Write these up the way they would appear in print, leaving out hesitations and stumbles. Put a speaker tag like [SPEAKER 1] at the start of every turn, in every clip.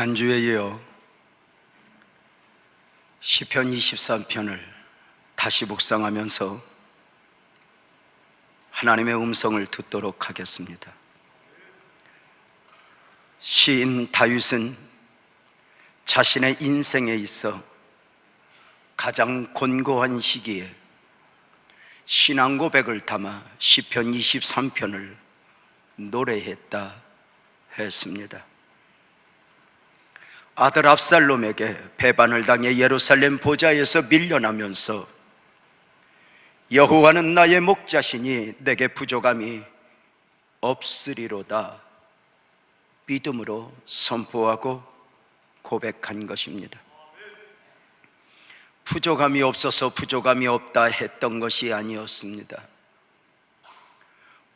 [SPEAKER 1] 지난주에 이어 시편 23편을 다시 묵상하면서 하나님의 음성을 듣도록 하겠습니다. 시인 다윗은 자신의 인생에 있어 가장 곤고한 시기에 신앙 고백을 담아 시편 23편을 노래했다 했습니다. 아들 압살롬에게 배반을 당해 예루살렘 보좌에서 밀려나면서 여호와는 나의 목자시니 내게 부족함이 없으리로다 믿음으로 선포하고 고백한 것입니다. 부족함이 없어서 부족함이 없다 했던 것이 아니었습니다.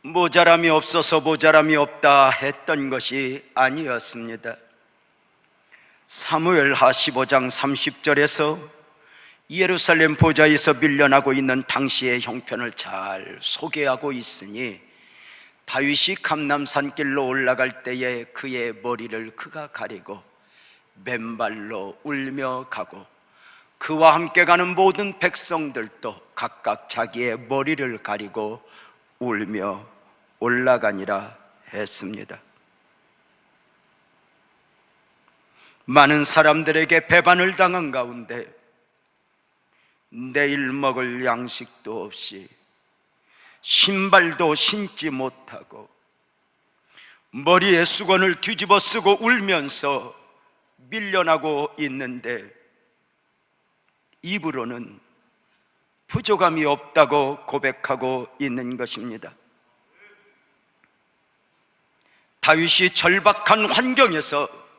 [SPEAKER 1] 모자람이 없어서 모자람이 없다 했던 것이 아니었습니다. 사무엘하 15장 30절에서 예루살렘 보좌에서 밀려나고 있는 당시의 형편을 잘 소개하고 있으니 다윗이 감람산길로 올라갈 때에 그의 머리를 그가 가리고 맨발로 울며 가고 그와 함께 가는 모든 백성들도 각각 자기의 머리를 가리고 울며 올라가니라 했습니다. 많은 사람들에게 배반을 당한 가운데 내일 먹을 양식도 없이 신발도 신지 못하고 머리에 수건을 뒤집어 쓰고 울면서 밀려나고 있는데 입으로는 부족함이 없다고 고백하고 있는 것입니다. 다윗이 절박한 환경에서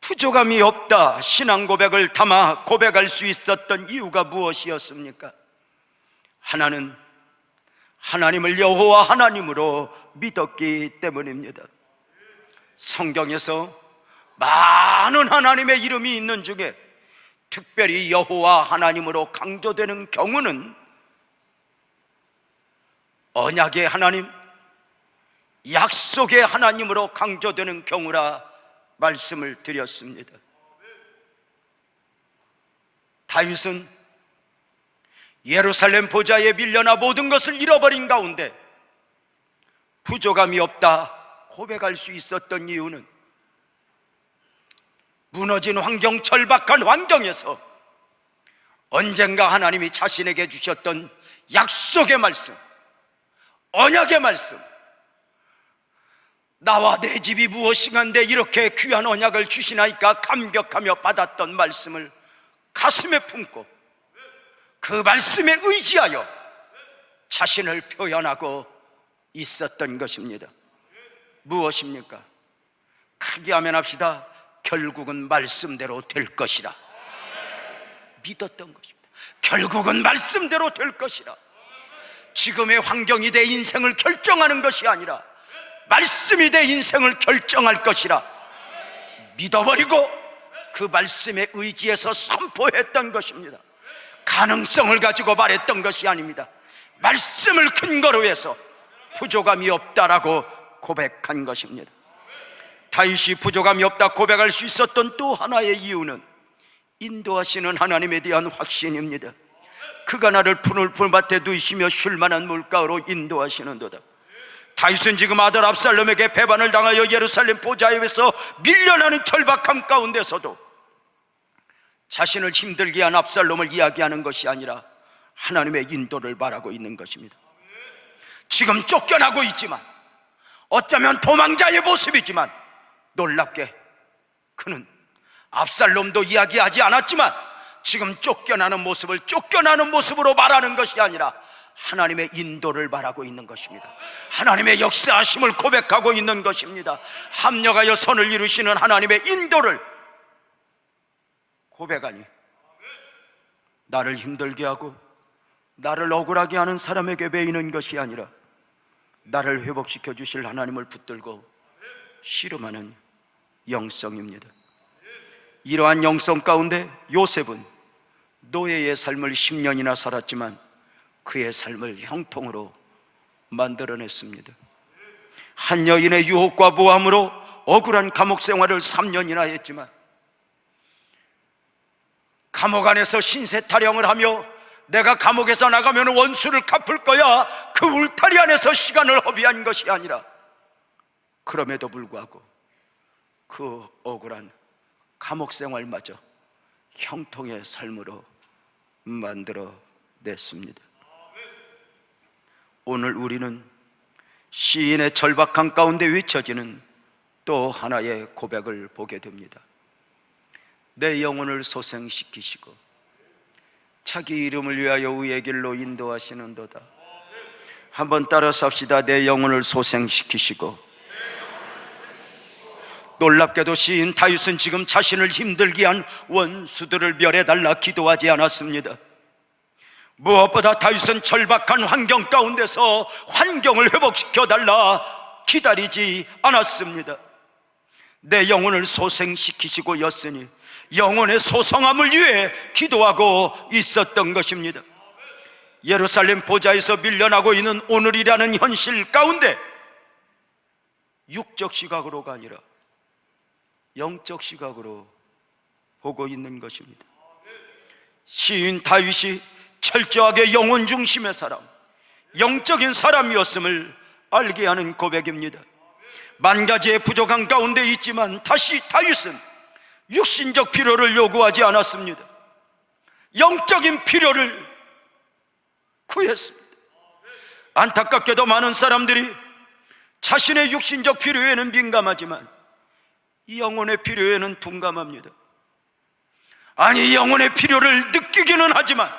[SPEAKER 1] 부족함이 없다 신앙 고백을 담아 고백할 수 있었던 이유가 무엇이었습니까? 하나는 하나님을 여호와 하나님으로 믿었기 때문입니다. 성경에서 많은 하나님의 이름이 있는 중에 특별히 여호와 하나님으로 강조되는 경우는 언약의 하나님, 약속의 하나님으로 강조되는 경우라 말씀을 드렸습니다. 다윗은 예루살렘 보좌에 밀려나 모든 것을 잃어버린 가운데 부족함이 없다 고백할 수 있었던 이유는 무너진 환경, 절박한 환경에서 언젠가 하나님이 자신에게 주셨던 약속의 말씀, 언약의 말씀, 나와 내 집이 무엇인가인데 이렇게 귀한 언약을 주시나이까 감격하며 받았던 말씀을 가슴에 품고 그 말씀에 의지하여 자신을 표현하고 있었던 것입니다. 무엇입니까? 크게 하면 합시다. 결국은 말씀대로 될 것이라 믿었던 것입니다. 결국은 말씀대로 될 것이라. 지금의 환경이 내 인생을 결정하는 것이 아니라 말씀이 내 인생을 결정할 것이라 믿어버리고 그 말씀에 의지해서 선포했던 것입니다. 가능성을 가지고 말했던 것이 아닙니다. 말씀을 근거로 해서 부족함이 없다라고 고백한 것입니다. 다윗이 부족함이 없다 고백할 수 있었던 또 하나의 이유는 인도하시는 하나님에 대한 확신입니다. 그가 나를 푸른 풀밭에 누이시며 쉴 만한 물가로 인도하시는도다. 다윗은 지금 아들 압살롬에게 배반을 당하여 예루살렘 보좌에서 밀려나는 절박함 가운데서도 자신을 힘들게 한 압살롬을 이야기하는 것이 아니라 하나님의 인도를 바라고 있는 것입니다. 지금 쫓겨나고 있지만 어쩌면 도망자의 모습이지만 놀랍게 그는 압살롬도 이야기하지 않았지만 지금 쫓겨나는 모습을 쫓겨나는 모습으로 말하는 것이 아니라 하나님의 인도를 바라고 있는 것입니다. 하나님의 역사하심을 고백하고 있는 것입니다. 합력하여 선을 이루시는 하나님의 인도를 고백하니 나를 힘들게 하고 나를 억울하게 하는 사람에게 매이는 것이 아니라 나를 회복시켜 주실 하나님을 붙들고 씨름하는 영성입니다. 이러한 영성 가운데 요셉은 노예의 삶을 10년이나 살았지만 그의 삶을 형통으로 만들어냈습니다. 한 여인의 유혹과 모함으로 억울한 감옥 생활을 3년이나 했지만 감옥 안에서 신세 타령을 하며 내가 감옥에서 나가면 원수를 갚을 거야, 그 울타리 안에서 시간을 허비한 것이 아니라 그럼에도 불구하고 그 억울한 감옥 생활마저 형통의 삶으로 만들어냈습니다. 오늘 우리는 시인의 절박한 가운데 외쳐지는 또 하나의 고백을 보게 됩니다. 내 영혼을 소생시키시고 자기 이름을 위하여 의의 길로 인도하시는도다. 한번 따라서 합시다. 내 영혼을 소생시키시고. 놀랍게도 시인 다윗은 지금 자신을 힘들게 한 원수들을 멸해달라 기도하지 않았습니다. 무엇보다 다윗은 절박한 환경 가운데서 환경을 회복시켜달라 기다리지 않았습니다. 내 영혼을 소생시키시고 였으니 영혼의 소성함을 위해 기도하고 있었던 것입니다. 예루살렘 보좌에서 밀려나고 있는 오늘이라는 현실 가운데 육적 시각으로가 아니라 영적 시각으로 보고 있는 것입니다. 시인 다윗이 철저하게 영혼 중심의 사람, 영적인 사람이었음을 알게 하는 고백입니다. 만 가지의 부족한 가운데 있지만 다시 다윗은 육신적 필요를 요구하지 않았습니다. 영적인 필요를 구했습니다. 안타깝게도 많은 사람들이 자신의 육신적 필요에는 민감하지만 이 영혼의 필요에는 둔감합니다. 아니, 영혼의 필요를 느끼기는 하지만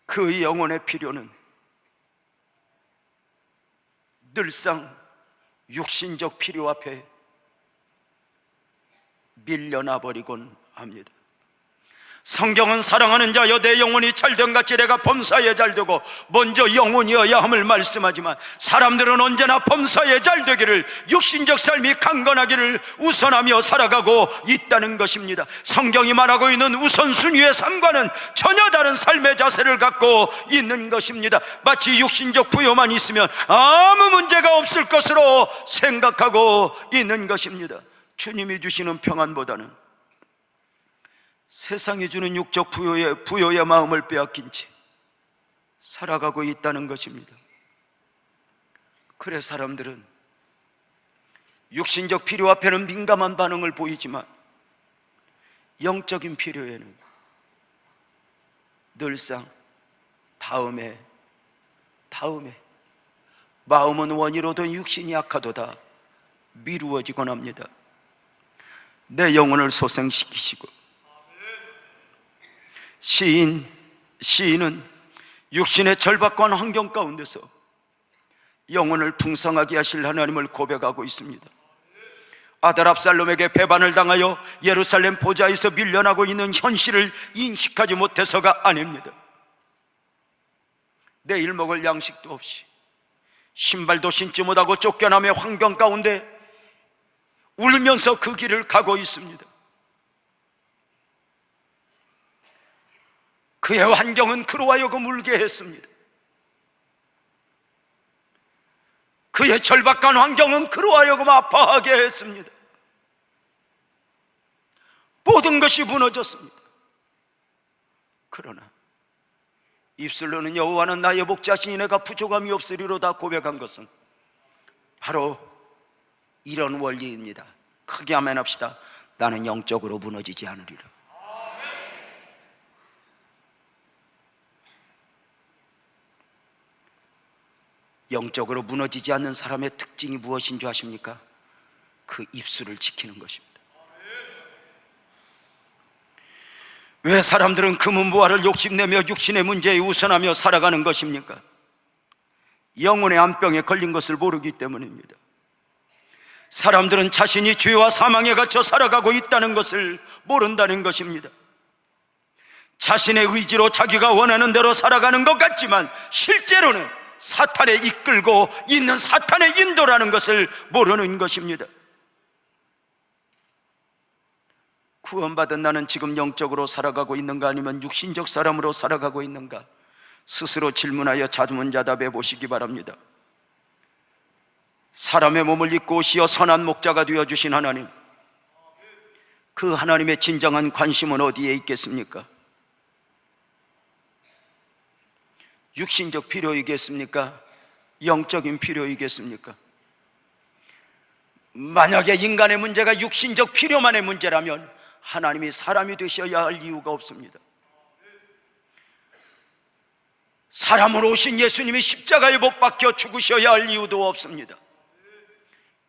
[SPEAKER 1] 그 영혼의 필요는 늘상 육신적 필요 앞에 밀려나 버리곤 합니다. 성경은 사랑하는 자여 내 영혼이 잘된 같이 내가 범사에 잘되고 먼저 영혼이어야 함을 말씀하지만 사람들은 언제나 범사에 잘되기를, 육신적 삶이 강건하기를 우선하며 살아가고 있다는 것입니다. 성경이 말하고 있는 우선순위의 삶과는 전혀 다른 삶의 자세를 갖고 있는 것입니다. 마치 육신적 부여만 있으면 아무 문제가 없을 것으로 생각하고 있는 것입니다. 주님이 주시는 평안보다는 세상이 주는 육적 부여의 마음을 빼앗긴 채 살아가고 있다는 것입니다. 그래 사람들은 육신적 필요 앞에는 민감한 반응을 보이지만 영적인 필요에는 늘상 다음에 마음은 원이로든 육신이 약하도다 미루어지곤 합니다. 내 영혼을 소생시키시고. 시인은 육신의 절박한 환경 가운데서 영혼을 풍성하게 하실 하나님을 고백하고 있습니다. 아들 압살롬에게 배반을 당하여 예루살렘 보좌에서 밀려나고 있는 현실을 인식하지 못해서가 아닙니다. 내일 먹을 양식도 없이 신발도 신지 못하고 쫓겨남의 환경 가운데 울면서 그 길을 가고 있습니다. 그의 환경은 그로 하여금 울게 했습니다. 그의 절박한 환경은 그로 하여금 아파하게 했습니다. 모든 것이 무너졌습니다. 그러나 입술로는 여호와는 나의 목자시니 내가 부족함이 없으리로다 고백한 것은 바로 이런 원리입니다. 크게 아멘합시다. 나는 영적으로 무너지지 않으리라. 영적으로 무너지지 않는 사람의 특징이 무엇인 줄 아십니까? 그 입술을 지키는 것입니다. 왜 사람들은 금은부화를 욕심내며 육신의 문제에 우선하며 살아가는 것입니까? 영혼의 암병에 걸린 것을 모르기 때문입니다. 사람들은 자신이 죄와 사망에 갇혀 살아가고 있다는 것을 모른다는 것입니다. 자신의 의지로 자기가 원하는 대로 살아가는 것 같지만 실제로는 사탄에 이끌고 있는 사탄의 인도라는 것을 모르는 것입니다. 구원받은 나는 지금 영적으로 살아가고 있는가 아니면 육신적 사람으로 살아가고 있는가 스스로 질문하여 자문자답해 보시기 바랍니다. 사람의 몸을 입고 오시어 선한 목자가 되어주신 하나님, 그 하나님의 진정한 관심은 어디에 있겠습니까? 육신적 필요이겠습니까? 영적인 필요이겠습니까? 만약에 인간의 문제가 육신적 필요만의 문제라면 하나님이 사람이 되셔야 할 이유가 없습니다. 사람으로 오신 예수님이 십자가에 못 박혀 죽으셔야 할 이유도 없습니다.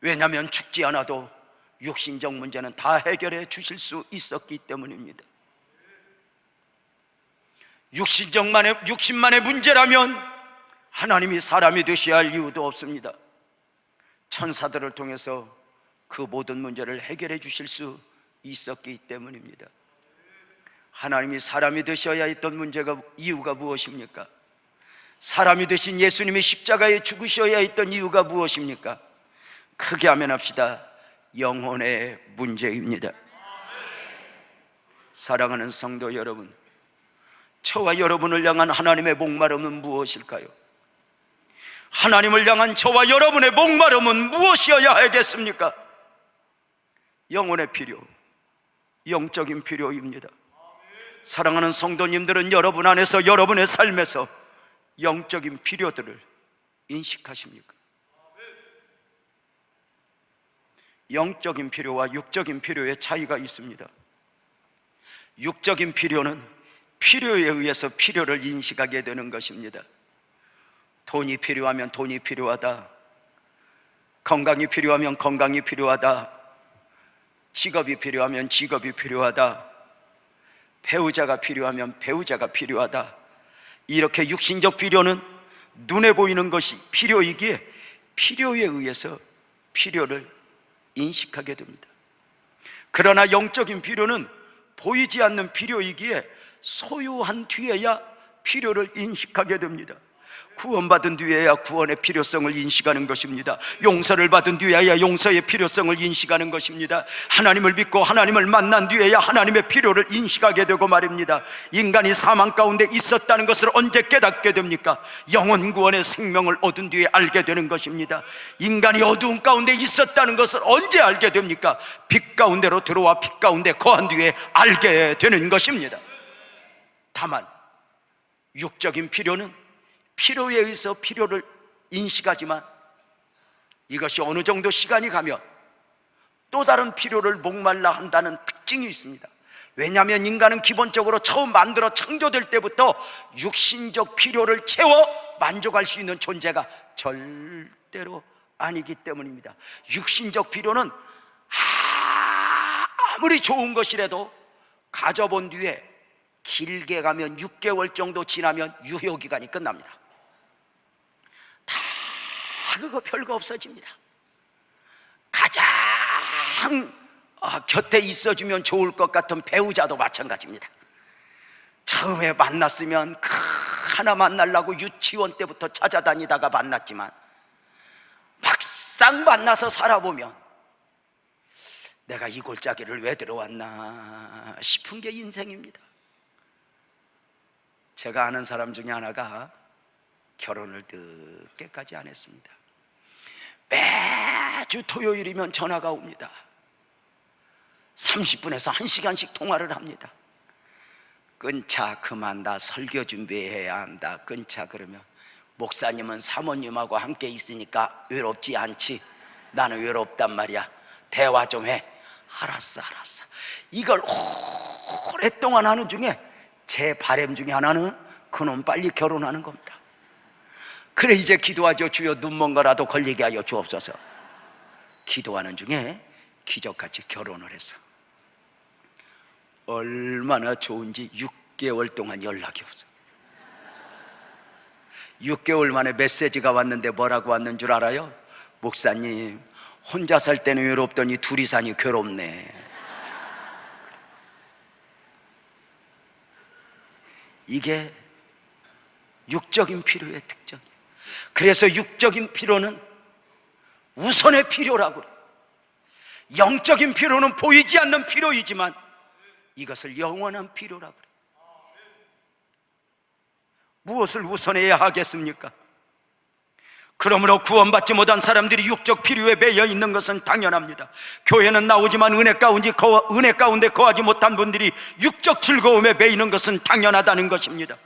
[SPEAKER 1] 왜냐하면 죽지 않아도 육신적 문제는 다 해결해 주실 수 있었기 때문입니다. 육신만의 문제라면 하나님이 사람이 되셔야 할 이유도 없습니다. 천사들을 통해서 그 모든 문제를 해결해 주실 수 있었기 때문입니다. 하나님이 사람이 되셔야 했던 이유가 무엇입니까? 사람이 되신 예수님이 십자가에 죽으셔야 했던 이유가 무엇입니까? 크게 하면 합시다. 영혼의 문제입니다. 사랑하는 성도 여러분, 저와 여러분을 향한 하나님의 목마름은 무엇일까요? 하나님을 향한 저와 여러분의 목마름은 무엇이어야 하겠습니까? 영혼의 필요, 영적인 필요입니다. 사랑하는 성도님들은 여러분 안에서, 여러분의 삶에서 영적인 필요들을 인식하십니까? 영적인 필요와 육적인 필요의 차이가 있습니다. 육적인 필요는 필요에 의해서 필요를 인식하게 되는 것입니다. 돈이 필요하면 돈이 필요하다, 건강이 필요하면 건강이 필요하다, 직업이 필요하면 직업이 필요하다, 배우자가 필요하면 배우자가 필요하다. 이렇게 육신적 필요는 눈에 보이는 것이 필요이기에 필요에 의해서 필요를 인식하게 됩니다. 그러나 영적인 필요는 보이지 않는 필요이기에 소유한 뒤에야 필요를 인식하게 됩니다. 구원받은 뒤에야 구원의 필요성을 인식하는 것입니다. 용서를 받은 뒤에야 용서의 필요성을 인식하는 것입니다. 하나님을 믿고 하나님을 만난 뒤에야 하나님의 필요를 인식하게 되고 말입니다. 인간이 사망 가운데 있었다는 것을 언제 깨닫게 됩니까? 영혼 구원의 생명을 얻은 뒤에 알게 되는 것입니다. 인간이 어두운 가운데 있었다는 것을 언제 알게 됩니까? 빛 가운데로 들어와 빛 가운데 거한 뒤에 알게 되는 것입니다. 다만 육적인 필요는 필요에 의해서 필요를 인식하지만 이것이 어느 정도 시간이 가면 또 다른 필요를 목말라 한다는 특징이 있습니다. 왜냐하면 인간은 기본적으로 처음 만들어 창조될 때부터 육신적 필요를 채워 만족할 수 있는 존재가 절대로 아니기 때문입니다. 육신적 필요는 아무리 좋은 것이라도 가져본 뒤에 길게 가면 6개월 정도 지나면 유효기간이 끝납니다. 다 그거 별거 없어집니다. 가장 곁에 있어주면 좋을 것 같은 배우자도 마찬가지입니다. 처음에 만났으면 하나 만나려고 유치원 때부터 찾아다니다가 만났지만 막상 만나서 살아보면 내가 이 골짜기를 왜 들어왔나 싶은 게 인생입니다. 제가 아는 사람 중에 하나가 결혼을 늦게까지 안 했습니다. 매주 토요일이면 전화가 옵니다. 30분에서 1시간씩 통화를 합니다. 끊자, 그만, 나 설교 준비해야 한다. 끊자. 그러면 목사님은 사모님하고 함께 있으니까 외롭지 않지? 나는 외롭단 말이야. 대화 좀 해. 알았어. 이걸 오랫동안 하는 중에 제 바람 중에 하나는 그놈 빨리 결혼하는 겁니다. 그래 이제 기도하죠. 주여 눈먼 거라도 걸리게 하여 주옵소서. 기도하는 중에 기적같이 결혼을 해서 얼마나 좋은지 6개월 동안 연락이 없어. 6개월 만에 메시지가 왔는데 뭐라고 왔는 줄 알아요? 목사님, 혼자 살 때는 외롭더니 둘이 사니 괴롭네. 이게 육적인 필요의 특징. 그래서 육적인 필요는 우선의 필요라고 그래요. 영적인 필요는 보이지 않는 필요이지만 이것을 영원한 필요라고 그래요. 무엇을 우선해야 하겠습니까? 그러므로 구원받지 못한 사람들이 육적 필요에 매여 있는 것은 당연합니다. 교회는 나오지만 은혜 가운데 거하지 못한 분들이 육적 즐거움에 매이는 것은 당연하다는 것입니다.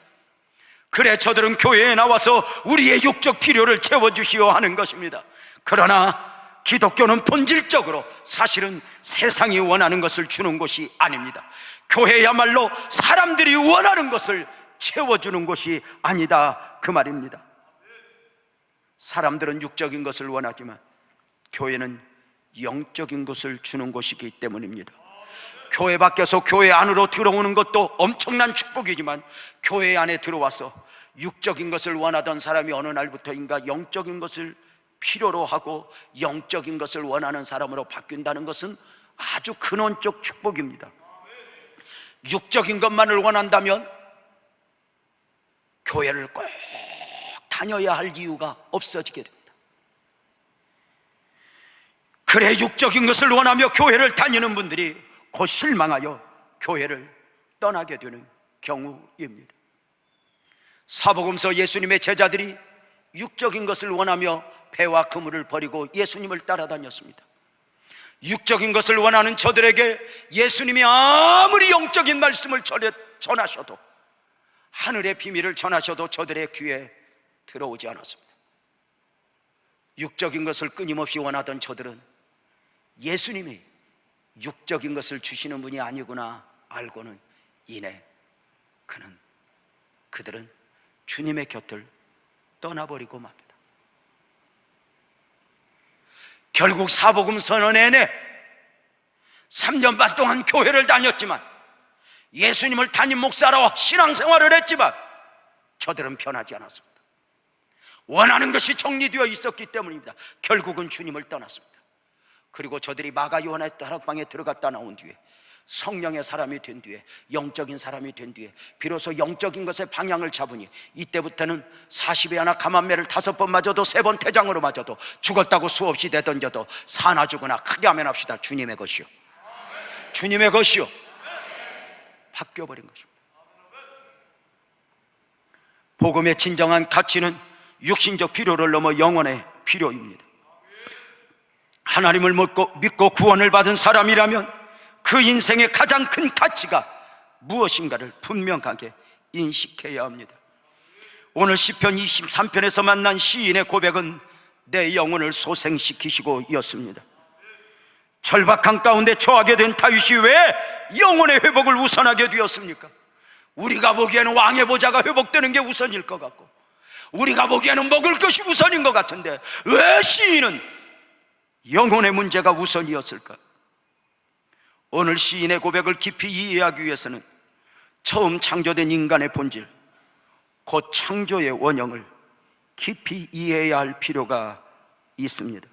[SPEAKER 1] 그래 저들은 교회에 나와서 우리의 육적 필요를 채워주시오 하는 것입니다. 그러나 기독교는 본질적으로 사실은 세상이 원하는 것을 주는 곳이 아닙니다. 교회야말로 사람들이 원하는 것을 채워주는 곳이 아니다 그 말입니다. 사람들은 육적인 것을 원하지만 교회는 영적인 것을 주는 곳이기 때문입니다. 교회 밖에서 교회 안으로 들어오는 것도 엄청난 축복이지만 교회 안에 들어와서 육적인 것을 원하던 사람이 어느 날부터인가 영적인 것을 필요로 하고 영적인 것을 원하는 사람으로 바뀐다는 것은 아주 근원적 축복입니다. 육적인 것만을 원한다면 교회를 꼭 다녀야 할 이유가 없어지게 됩니다. 그래 육적인 것을 원하며 교회를 다니는 분들이 곧 실망하여 교회를 떠나게 되는 경우입니다. 사복음서 예수님의 제자들이 육적인 것을 원하며 배와 그물을 버리고 예수님을 따라다녔습니다. 육적인 것을 원하는 저들에게 예수님이 아무리 영적인 말씀을 전하셔도, 하늘의 비밀을 전하셔도 저들의 귀에 들어오지 않았습니다. 육적인 것을 끊임없이 원하던 저들은 예수님이 육적인 것을 주시는 분이 아니구나 알고는 이내 그들은 주님의 곁을 떠나버리고 맙니다. 결국 사복음 선언 내내 3년 반 동안 교회를 다녔지만, 예수님을 담임 목사로 신앙생활을 했지만 저들은 변하지 않았습니다. 원하는 것이 정리되어 있었기 때문입니다. 결국은 주님을 떠났습니다. 그리고 저들이 마가 요한의 다락방에 들어갔다 나온 뒤에, 성령의 사람이 된 뒤에, 영적인 사람이 된 뒤에 비로소 영적인 것의 방향을 잡으니, 이때부터는 40에 하나 감암매를 5번 맞아도 3번 태장으로 맞아도 죽었다고 수없이 내던져도 사나 죽으나 크게 하면 합시다. 주님의 것이요, 주님의 것이요, 바뀌어버린 것입니다. 복음의 진정한 가치는 육신적 필요를 넘어 영혼의 필요입니다. 하나님을 믿고 구원을 받은 사람이라면 그 인생의 가장 큰 가치가 무엇인가를 분명하게 인식해야 합니다. 오늘 시편 23편에서 만난 시인의 고백은 내 영혼을 소생시키시고 였습니다. 절박한 가운데 처하게 된 다윗이 왜 영혼의 회복을 우선하게 되었습니까? 우리가 보기에는 왕의 보좌가 회복되는 게 우선일 것 같고, 우리가 보기에는 먹을 것이 우선인 것 같은데 왜 시인은 영혼의 문제가 우선이었을까? 오늘 시인의 고백을 깊이 이해하기 위해서는 처음 창조된 인간의 본질, 곧 창조의 원형을 깊이 이해해야 할 필요가 있습니다.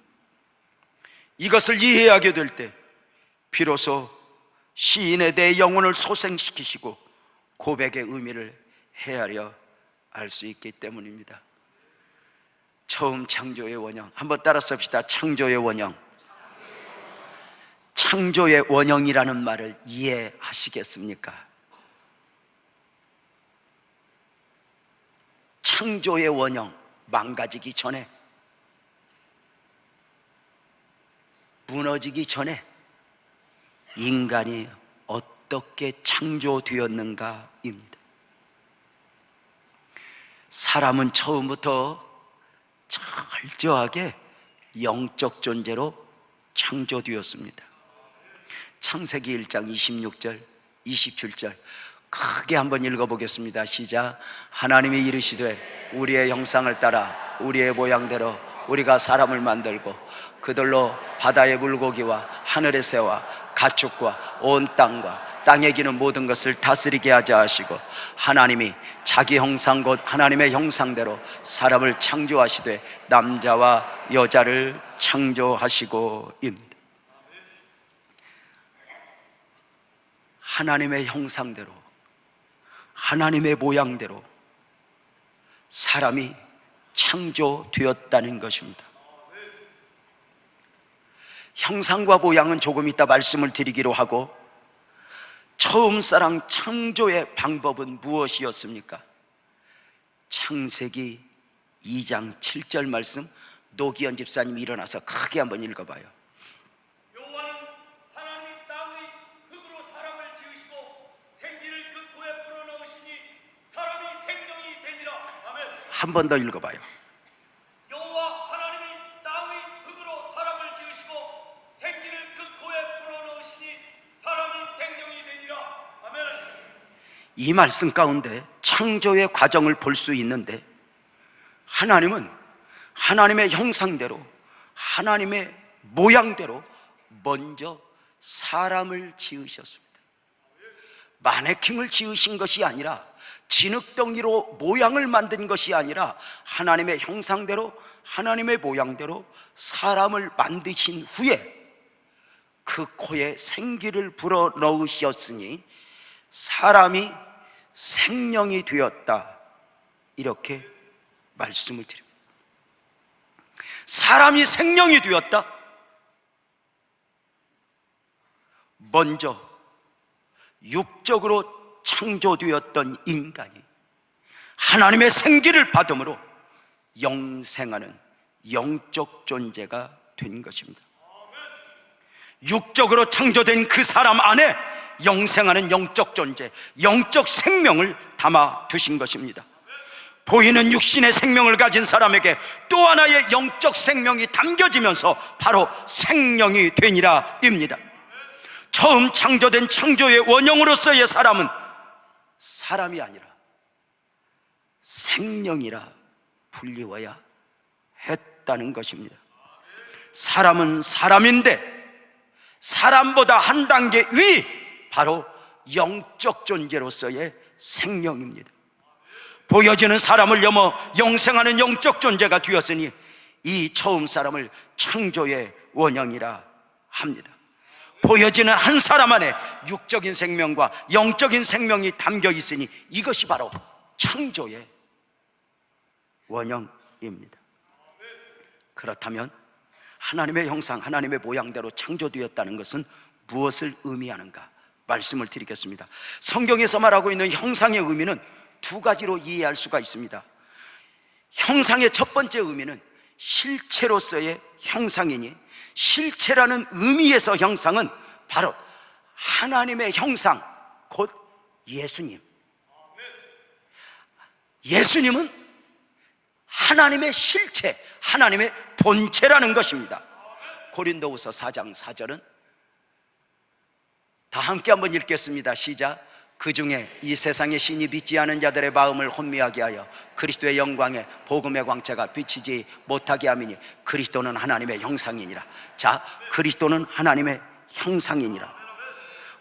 [SPEAKER 1] 이것을 이해하게 될 때 비로소 시인의 내 영혼을 소생시키시고 고백의 의미를 헤아려 알 수 있기 때문입니다. 처음 창조의 원형, 한번 따라 씁시다. 창조의 원형. 창조의 원형이라는 말을 이해하시겠습니까? 창조의 원형, 망가지기 전에, 무너지기 전에 인간이 어떻게 창조되었는가입니다. 사람은 처음부터 철저하게 영적 존재로 창조되었습니다. 창세기 1장 26절 27절 크게 한번 읽어보겠습니다. 시작. 하나님이 이르시되 우리의 형상을 따라 우리의 모양대로 우리가 사람을 만들고 그들로 바다의 물고기와 하늘의 새와 가축과 온 땅과 땅에 기는 모든 것을 다스리게 하자 하시고, 하나님이 자기 형상 곧 하나님의 형상대로 사람을 창조하시되 남자와 여자를 창조하시고입니다. 하나님의 형상대로, 하나님의 모양대로 사람이 창조되었다는 것입니다. 형상과 모양은 조금 이따 말씀을 드리기로 하고, 처음 사람 창조의 방법은 무엇이었습니까? 창세기 2장 7절 말씀 노기현 집사님 일어나서 크게 한번 읽어봐요.
[SPEAKER 2] 여호와는 하나님이 땅의 흙으로 사람을 지으시고 생기를 그 코에 불어넣으시니 사람이 생명이 되니라. 아멘.
[SPEAKER 1] 한 번 더 읽어봐요.
[SPEAKER 2] 여호와 하나님이 땅의 흙으로 사람을 지으시고 생기를 그 코에 불어넣으시니 사람이 생명이 되니라. 아멘.
[SPEAKER 1] 이 말씀 가운데 창조의 과정을 볼 수 있는데, 하나님은 하나님의 형상대로 하나님의 모양대로 먼저 사람을 지으셨습니다. 마네킹을 지으신 것이 아니라, 진흙덩이로 모양을 만든 것이 아니라 하나님의 형상대로 하나님의 모양대로 사람을 만드신 후에 그 코에 생기를 불어넣으셨으니 사람이 생명이 되었다, 이렇게 말씀을 드립니다. 사람이 생명이 되었다. 먼저 육적으로 창조되었던 인간이 하나님의 생기를 받음으로 영생하는 영적 존재가 된 것입니다. 육적으로 창조된 그 사람 안에 영생하는 영적 존재, 영적 생명을 담아 두신 것입니다. 보이는 육신의 생명을 가진 사람에게 또 하나의 영적 생명이 담겨지면서 바로 생명이 되니라 입니다. 처음 창조된 창조의 원형으로서의 사람은 사람이 아니라 생명이라 불리워야 했다는 것입니다. 사람은 사람인데 사람보다 한 단계 위, 바로 영적 존재로서의 생명입니다. 보여지는 사람을 넘어 영생하는 영적 존재가 되었으니 이 처음 사람을 창조의 원형이라 합니다. 보여지는 한 사람 안에 육적인 생명과 영적인 생명이 담겨 있으니 이것이 바로 창조의 원형입니다. 그렇다면 하나님의 형상, 하나님의 모양대로 창조되었다는 것은 무엇을 의미하는가 말씀을 드리겠습니다. 성경에서 말하고 있는 형상의 의미는 두 가지로 이해할 수가 있습니다. 형상의 첫 번째 의미는 실체로서의 형상이니, 실체라는 의미에서 형상은 바로 하나님의 형상, 곧 예수님. 예수님은 하나님의 실체, 하나님의 본체라는 것입니다. 고린도후서 4장 4절은 다 함께 한번 읽겠습니다. 시작. 그 중에 이 세상의 신이 믿지 않은 자들의 마음을 혼미하게 하여 그리스도의 영광에 복음의 광채가 비치지 못하게 함이니 그리스도는 하나님의 형상이니라. 자, 그리스도는 하나님의 형상이니라.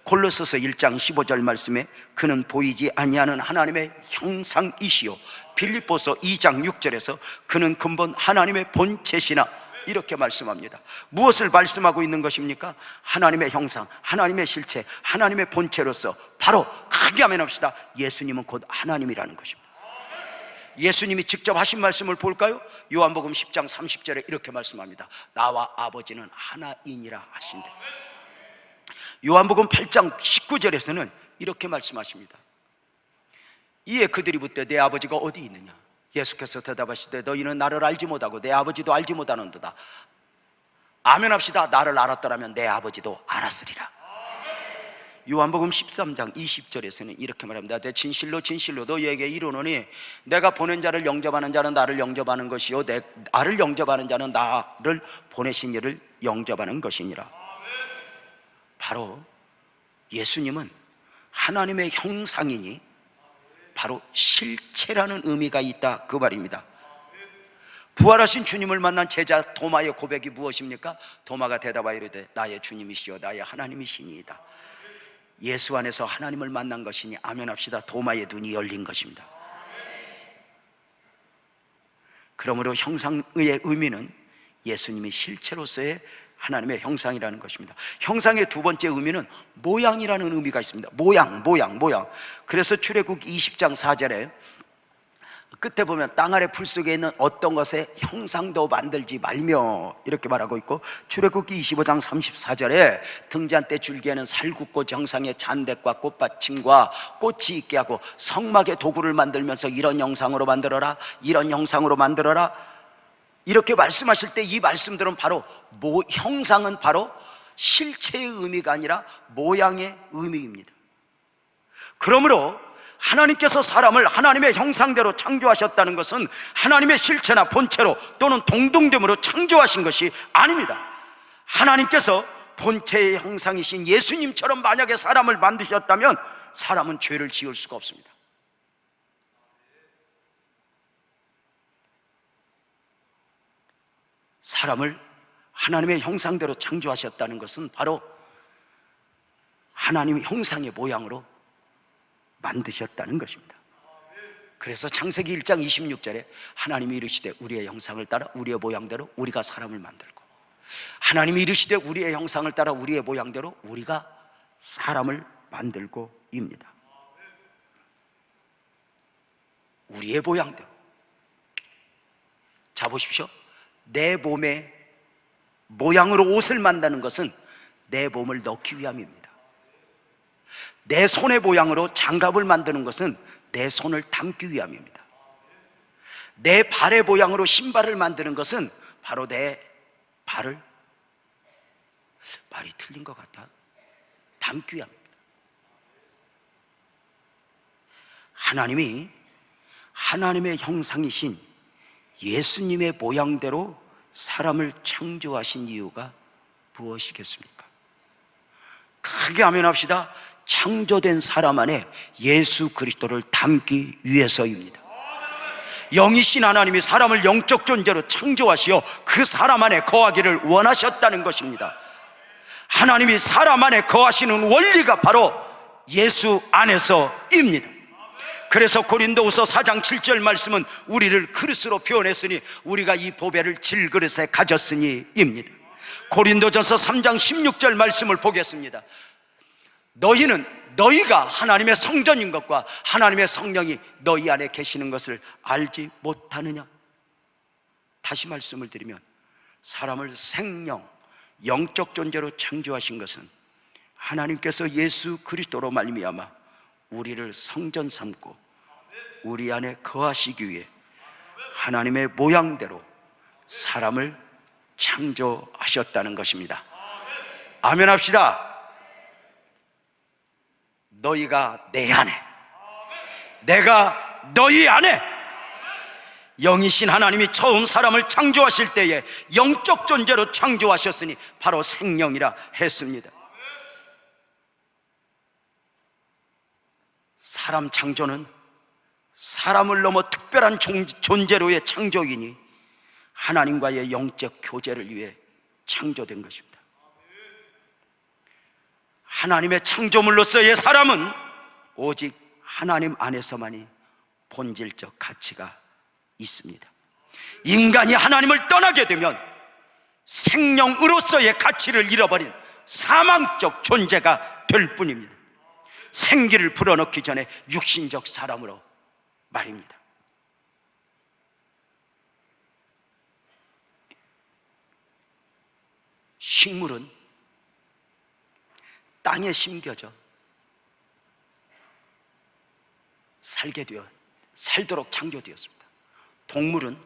[SPEAKER 1] 골로새서 1장 15절 말씀에 그는 보이지 아니하는 하나님의 형상이시요, 빌립보서 2장 6절에서 그는 근본 하나님의 본체시나, 이렇게 말씀합니다. 무엇을 말씀하고 있는 것입니까? 하나님의 형상, 하나님의 실체, 하나님의 본체로서 바로 크게 하면 합시다, 예수님은 곧 하나님이라는 것입니다. 예수님이 직접 하신 말씀을 볼까요? 요한복음 10장 30절에 이렇게 말씀합니다. 나와 아버지는 하나이니라 하신대. 요한복음 8장 19절에서는 이렇게 말씀하십니다. 이에 그들이 묻되 내 아버지가 어디 있느냐? 예수께서 대답하시되 너희는 나를 알지 못하고 내 아버지도 알지 못하는도다. 아멘 합시다. 나를 알았더라면 내 아버지도 알았으리라. 요한복음 13장 20절에서는 이렇게 말합니다. 내 진실로 진실로 너희에게 이르노니 내가 보낸 자를 영접하는 자는 나를 영접하는 것이요 나를 영접하는 자는 나를 보내신 이를 영접하는 것이니라. 바로 예수님은 하나님의 형상이니 바로 실체라는 의미가 있다, 그 말입니다. 부활하신 주님을 만난 제자 도마의 고백이 무엇입니까? 도마가 대답하여 이르되 나의 주님이시여 나의 하나님이시니이다. 예수 안에서 하나님을 만난 것이니 아멘 합시다. 도마의 눈이 열린 것입니다. 그러므로 형상의 의미는 예수님이 실체로서의 하나님의 형상이라는 것입니다. 형상의 두 번째 의미는 모양이라는 의미가 있습니다. 모양. 그래서 출애굽 20장 4절에 끝에 보면 땅 아래 풀 속에 있는 어떤 것의 형상도 만들지 말며 이렇게 말하고 있고, 출애굽기 25장 34절에 등잔 때 줄기에는 살굽고 정상의 잔대과 꽃받침과 꽃이 있게 하고 성막의 도구를 만들면서 이런 형상으로 만들어라, 이런 형상으로 만들어라, 이렇게 말씀하실 때 이 말씀들은 바로 형상은 바로 실체의 의미가 아니라 모양의 의미입니다. 그러므로 하나님께서 사람을 하나님의 형상대로 창조하셨다는 것은 하나님의 실체나 본체로 또는 동등됨으로 창조하신 것이 아닙니다. 하나님께서 본체의 형상이신 예수님처럼 만약에 사람을 만드셨다면 사람은 죄를 지을 수가 없습니다. 사람을 하나님의 형상대로 창조하셨다는 것은 바로 하나님의 형상의 모양으로 만드셨다는 것입니다. 그래서 창세기 1장 26절에 하나님이 이르시되 우리의 형상을 따라 우리의 모양대로 우리가 사람을 만들고, 하나님이 이르시되 우리의 형상을 따라 우리의 모양대로 우리가 사람을 만들고 입니다. 우리의 모양대로. 자 보십시오. 내 몸의 모양으로 옷을 만드는 것은 내 몸을 넣기 위함입니다. 내 손의 모양으로 장갑을 만드는 것은 내 손을 담기 위함입니다. 내 발의 모양으로 신발을 만드는 것은 바로 내 발을, 말이 틀린 것 같아, 담기 위함입니다. 하나님이 하나님의 형상이신 예수님의 모양대로 사람을 창조하신 이유가 무엇이겠습니까? 크게 아멘합시다. 창조된 사람 안에 예수 그리스도를 담기 위해서입니다. 영이신 하나님이 사람을 영적 존재로 창조하시어 그 사람 안에 거하기를 원하셨다는 것입니다. 하나님이 사람 안에 거하시는 원리가 바로 예수 안에서입니다. 그래서 고린도후서 4장 7절 말씀은 우리를 그릇으로 표현했으니 우리가 이 보배를 질그릇에 가졌으니 입니다. 고린도전서 3장 16절 말씀을 보겠습니다. 너희가 하나님의 성전인 것과 하나님의 성령이 너희 안에 계시는 것을 알지 못하느냐? 다시 말씀을 드리면 사람을 생명, 영적 존재로 창조하신 것은 하나님께서 예수 그리스도로 말미암아 우리를 성전 삼고 우리 안에 거하시기 위해 하나님의 모양대로 사람을 창조하셨다는 것입니다. 아멘 합시다. 너희가 내 안에, 내가 너희 안에. 영이신 하나님이 처음 사람을 창조하실 때에 영적 존재로 창조하셨으니 바로 생명이라 했습니다. 사람 창조는 사람을 넘어 특별한 존재로의 창조이니 하나님과의 영적 교제를 위해 창조된 것입니다. 하나님의 창조물로서의 사람은 오직 하나님 안에서만이 본질적 가치가 있습니다. 인간이 하나님을 떠나게 되면 생명으로서의 가치를 잃어버린 사망적 존재가 될 뿐입니다. 생기를 불어넣기 전에 육신적 사람으로 말입니다. 식물은 땅에 심겨져 살도록 창조되었습니다. 동물은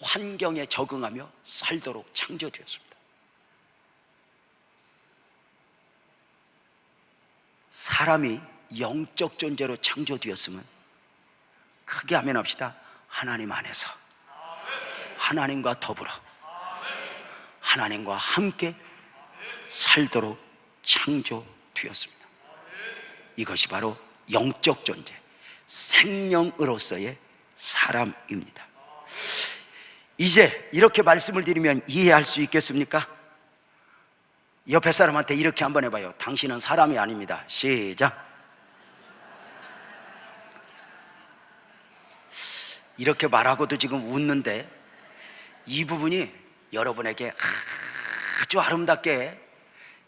[SPEAKER 1] 환경에 적응하며 살도록 창조되었습니다. 사람이 영적 존재로 창조되었으면 크게 아멘 합시다. 하나님 안에서, 하나님과 더불어, 하나님과 함께 살도록 창조되었습니다. 이것이 바로 영적 존재, 생명으로서의 사람입니다. 이제 이렇게 말씀을 드리면 이해할 수 있겠습니까? 옆에 사람한테 이렇게 한번 해봐요. 당신은 사람이 아닙니다. 시작. 이렇게 말하고도 지금 웃는데 이 부분이 여러분에게 아주 아름답게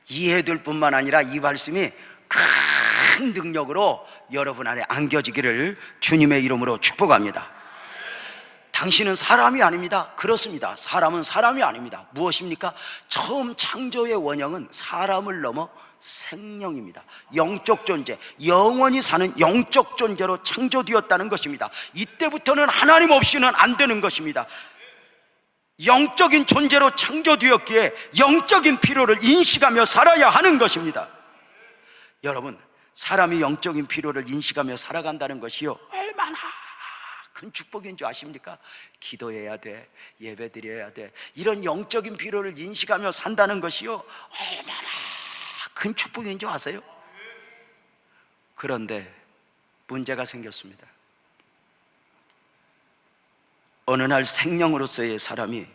[SPEAKER 1] 이해될 뿐만 아니라 이 말씀이 큰 능력으로 여러분 안에 안겨지기를 주님의 이름으로 축복합니다. 당신은 사람이 아닙니다. 그렇습니다. 사람은 사람이 아닙니다. 무엇입니까? 처음 창조의 원형은 사람을 넘어 생명입니다. 영적 존재, 영원히 사는 영적 존재로 창조되었다는 것입니다. 이때부터는 하나님 없이는 안 되는 것입니다. 영적인 존재로 창조되었기에 영적인 필요를 인식하며 살아야 하는 것입니다. 여러분, 사람이 영적인 필요를 인식하며 살아간다는 것이요, 얼마나 큰 축복인 줄 아십니까? 기도해야 돼, 예배 드려야 돼, 이런 영적인 필요를 인식하며 산다는 것이요, 얼마나 큰 축복인 줄 아세요? 그런데 문제가 생겼습니다. 어느 날 생명으로서의 사람이,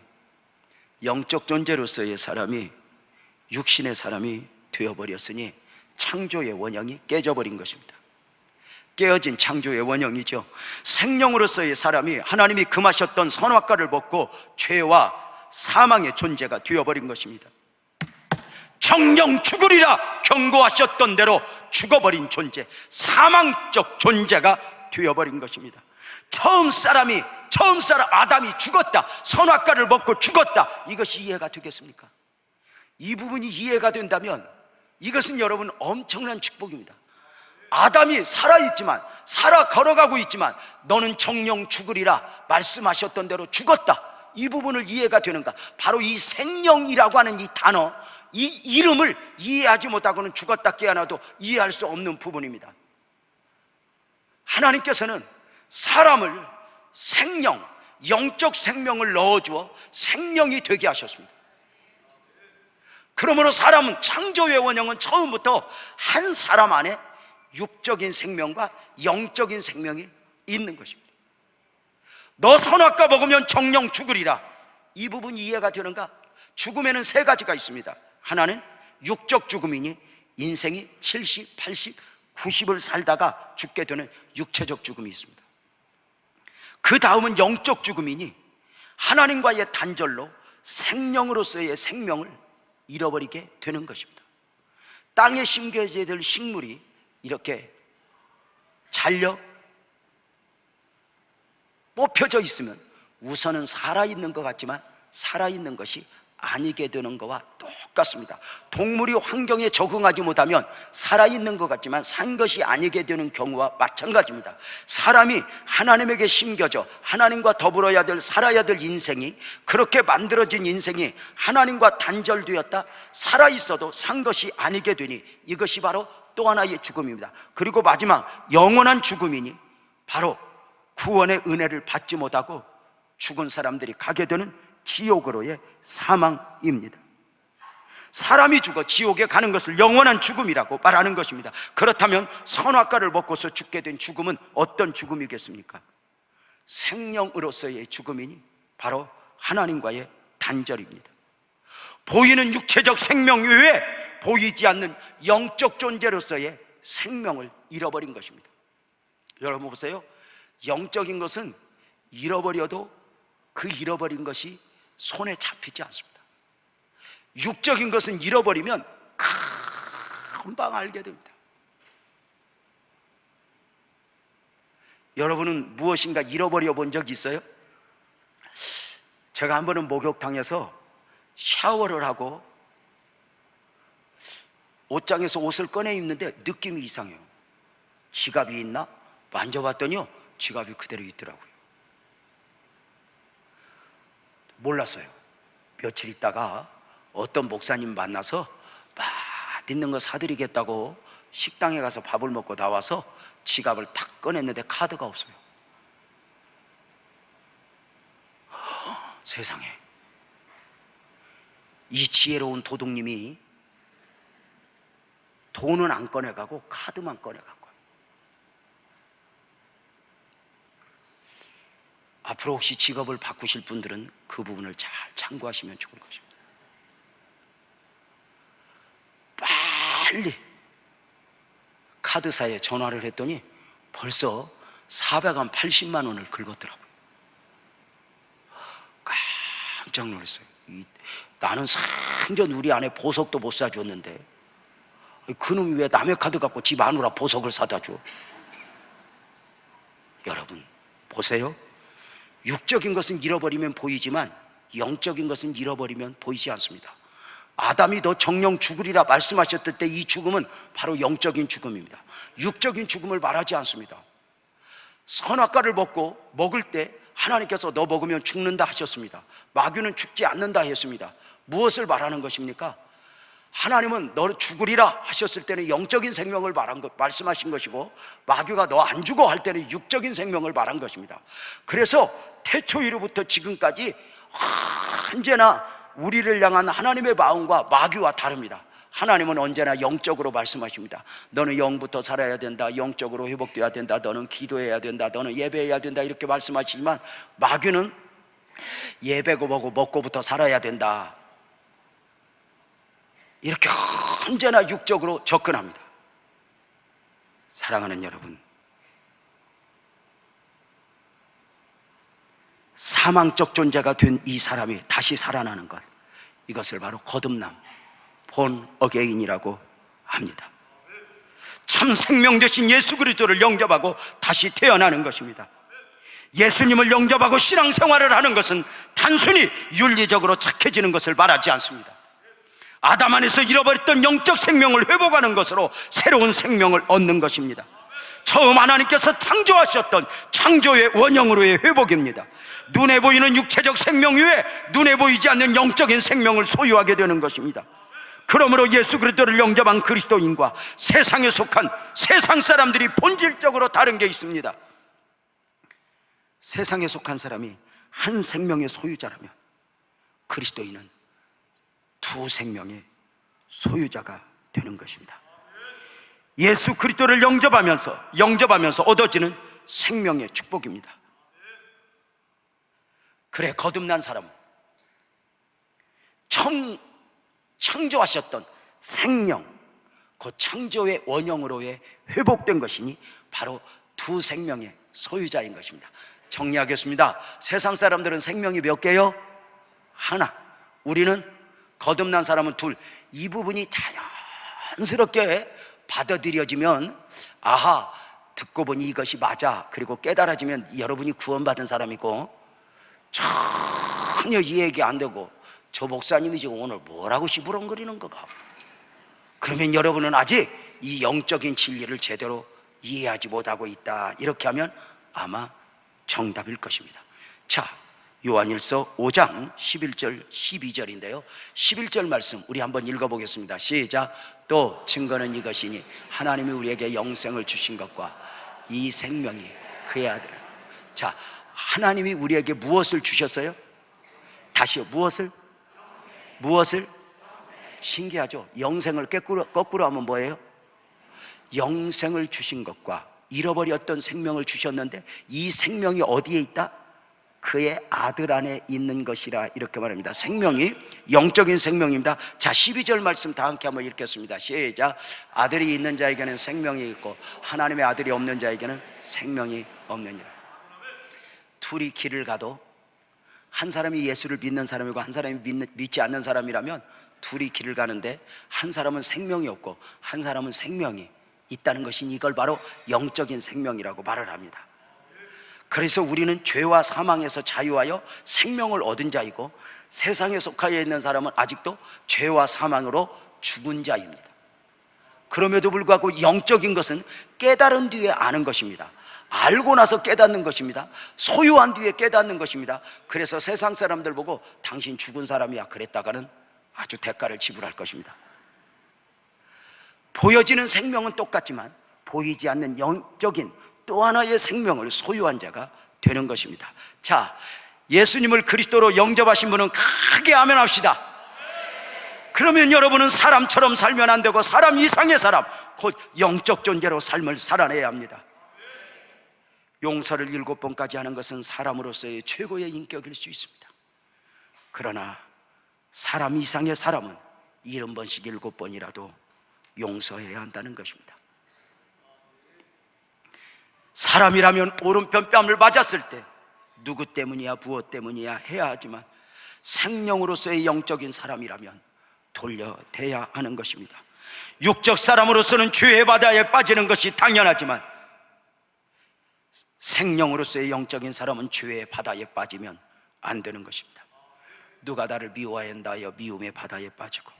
[SPEAKER 1] 영적 존재로서의 사람이, 육신의 사람이 되어버렸으니 창조의 원형이 깨져버린 것입니다. 깨어진 창조의 원형이죠. 생명으로서의 사람이 하나님이 금하셨던 선악과를 먹고 죄와 사망의 존재가 되어버린 것입니다. 정령 죽으리라 경고하셨던 대로 죽어버린 존재, 사망적 존재가 되어버린 것입니다. 처음 사람 아담이 죽었다, 선악과를 먹고 죽었다, 이것이 이해가 되겠습니까? 이 부분이 이해가 된다면 이것은 여러분 엄청난 축복입니다. 아담이 살아있지만, 살아 걸어가고 있지만 너는 정령 죽으리라 말씀하셨던 대로 죽었다, 이 부분을 이해가 되는가? 바로 이 생명이라고 하는 이 단어, 이 이름을 이해하지 못하고는 죽었다 깨어나도 이해할 수 없는 부분입니다. 하나님께서는 사람을 생명, 영적 생명을 넣어주어 생명이 되게 하셨습니다. 그러므로 사람은, 창조의 원형은 처음부터 한 사람 안에 육적인 생명과 영적인 생명이 있는 것입니다. 너 선악과 먹으면 정령 죽으리라, 이 부분이 이해가 되는가? 죽음에는 세 가지가 있습니다. 하나는 육적 죽음이니 인생이 70, 80, 90을 살다가 죽게 되는 육체적 죽음이 있습니다. 그 다음은 영적 죽음이니 하나님과의 단절로 생명으로서의 생명을 잃어버리게 되는 것입니다. 땅에 심겨져야 될 식물이 이렇게 잘려 뽑혀져 있으면 우선은 살아있는 것 같지만 살아있는 것이 아니게 되는 것과 똑같습니다. 동물이 환경에 적응하지 못하면 살아있는 것 같지만 산 것이 아니게 되는 경우와 마찬가지입니다. 사람이 하나님에게 심겨져 하나님과 더불어야 될, 살아야 될 인생이, 그렇게 만들어진 인생이 하나님과 단절되었다, 살아있어도 산 것이 아니게 되니 이것이 바로 또 하나의 죽음입니다. 그리고 마지막 영원한 죽음이니 바로 구원의 은혜를 받지 못하고 죽은 사람들이 가게 되는 지옥으로의 사망입니다. 사람이 죽어 지옥에 가는 것을 영원한 죽음이라고 말하는 것입니다. 그렇다면 선악과를 먹고서 죽게 된 죽음은 어떤 죽음이겠습니까? 생명으로서의 죽음이니 바로 하나님과의 단절입니다. 보이는 육체적 생명 외에 보이지 않는 영적 존재로서의 생명을 잃어버린 것입니다. 여러분 보세요, 영적인 것은 잃어버려도 그 잃어버린 것이 손에 잡히지 않습니다. 육적인 것은 잃어버리면 금방 알게 됩니다. 여러분은 무엇인가 잃어버려 본 적 있어요? 제가 한 번은 목욕탕에서 샤워를 하고 옷장에서 옷을 꺼내 입는데 느낌이 이상해요. 지갑이 있나? 만져봤더니요, 지갑이 그대로 있더라고요. 몰랐어요. 며칠 있다가 어떤 목사님 만나서 맛있는 거 사드리겠다고 식당에 가서 밥을 먹고 나와서 지갑을 탁 꺼냈는데 카드가 없어요. 세상에, 이 지혜로운 도둑님이 돈은 안 꺼내가고 카드만 꺼내간 거예요. 앞으로 혹시 직업을 바꾸실 분들은 그 부분을 잘 참고하시면 좋을 것입니다. 빨리 카드사에 전화를 했더니 벌써 480만 원을 긁었더라고요. 깜짝 놀랐어요. 나는 생전 우리 아내 보석도 못 사줬는데 그놈이 왜 남의 카드 갖고 집 안으로 보석을 사다 줘? 여러분 보세요, 육적인 것은 잃어버리면 보이지만 영적인 것은 잃어버리면 보이지 않습니다. 아담이 너 정령 죽으리라 말씀하셨을 때 이 죽음은 바로 영적인 죽음입니다. 육적인 죽음을 말하지 않습니다. 선악과를 먹을 때 하나님께서 너 먹으면 죽는다 하셨습니다. 마귀는 죽지 않는다 했습니다. 무엇을 말하는 것입니까? 하나님은 너 죽으리라 하셨을 때는 영적인 생명을 말씀하신 것이고, 마귀가 너 안 죽어 할 때는 육적인 생명을 말한 것입니다. 그래서 태초이로부터 지금까지 언제나 우리를 향한 하나님의 마음과 마귀와 다릅니다. 하나님은 언제나 영적으로 말씀하십니다. 너는 영부터 살아야 된다, 영적으로 회복되어야 된다, 너는 기도해야 된다, 너는 예배해야 된다, 이렇게 말씀하시지만 마귀는 예배고 뭐고 먹고부터 살아야 된다, 이렇게 언제나 육적으로 접근합니다. 사랑하는 여러분, 사망적 존재가 된 이 사람이 다시 살아나는 것, 이것을 바로 거듭남, 본 어게인이라고 합니다. 참 생명 되신 예수 그리스도를 영접하고 다시 태어나는 것입니다. 예수님을 영접하고 신앙생활을 하는 것은 단순히 윤리적으로 착해지는 것을 말하지 않습니다. 아담 안에서 잃어버렸던 영적 생명을 회복하는 것으로 새로운 생명을 얻는 것입니다. 처음 하나님께서 창조하셨던 창조의 원형으로의 회복입니다. 눈에 보이는 육체적 생명 위에 눈에 보이지 않는 영적인 생명을 소유하게 되는 것입니다. 그러므로 예수 그리스도를 영접한 그리스도인과 세상에 속한 세상 사람들이 본질적으로 다른 게 있습니다. 세상에 속한 사람이 한 생명의 소유자라면 그리스도인은 두 생명의 소유자가 되는 것입니다. 예수 그리스도를 영접하면서 얻어지는 생명의 축복입니다. 그래, 거듭난 사람은 창조하셨던 생명, 그 창조의 원형으로의 회복된 것이니 바로 두 생명의 소유자인 것입니다. 정리하겠습니다. 세상 사람들은 생명이 몇 개요? 하나. 우리는 거듭난 사람은 둘. 이 부분이 자연스럽게 받아들여지면, 아하, 듣고 보니 이것이 맞아, 그리고 깨달아지면 여러분이 구원받은 사람이고, 전혀 이해가 안 되고 저 목사님이 지금 오늘 뭐라고 시부렁거리는 거가, 그러면 여러분은 아직 이 영적인 진리를 제대로 이해하지 못하고 있다, 이렇게 하면 아마 정답일 것입니다. 자, 요한일서 5장 11절 12절인데요 11절 말씀 우리 한번 읽어보겠습니다. 시작. 또 증거는 이것이니 하나님이 우리에게 영생을 주신 것과 이 생명이 그의 아들. 자, 하나님이 우리에게 무엇을 주셨어요? 다시요, 무엇을? 신기하죠? 영생을 거꾸로 하면 뭐예요? 영생을 주신 것과 잃어버렸던 생명을 주셨는데 이 생명이 어디에 있다? 그의 아들 안에 있는 것이라, 이렇게 말합니다. 생명이 영적인 생명입니다. 자, 12절 말씀 다 함께 한번 읽겠습니다. 시작. 아들이 있는 자에게는 생명이 있고 하나님의 아들이 없는 자에게는 생명이 없느니라. 둘이 길을 가도 한 사람이 예수를 믿는 사람이고 한 사람이 믿지 않는 사람이라면 둘이 길을 가는데 한 사람은 생명이 없고 한 사람은 생명이 있다는 것이니 이걸 바로 영적인 생명이라고 말을 합니다. 그래서 우리는 죄와 사망에서 자유하여 생명을 얻은 자이고, 세상에 속하여 있는 사람은 아직도 죄와 사망으로 죽은 자입니다. 그럼에도 불구하고 영적인 것은 깨달은 뒤에 아는 것입니다. 알고 나서 깨닫는 것입니다. 소유한 뒤에 깨닫는 것입니다. 그래서 세상 사람들 보고 당신 죽은 사람이야 그랬다가는 아주 대가를 지불할 것입니다. 보여지는 생명은 똑같지만 보이지 않는 영적인 또 하나의 생명을 소유한 자가 되는 것입니다. 자, 예수님을 그리스도로 영접하신 분은 크게 아멘 합시다. 그러면 여러분은 사람처럼 살면 안 되고 사람 이상의 사람, 곧 영적 존재로 삶을 살아내야 합니다. 용서를 7번까지 하는 것은 사람으로서의 최고의 인격일 수 있습니다. 그러나 사람 이상의 사람은 70번씩 7번이라도 용서해야 한다는 것입니다. 사람이라면 오른편 뺨을 맞았을 때 누구 때문이야 무엇 때문이야 해야 하지만, 생명으로서의 영적인 사람이라면 돌려대야 하는 것입니다. 육적 사람으로서는 죄의 바다에 빠지는 것이 당연하지만 생명으로서의 영적인 사람은 죄의 바다에 빠지면 안 되는 것입니다. 누가 나를 미워한다 하여 미움의 바다에 빠지고,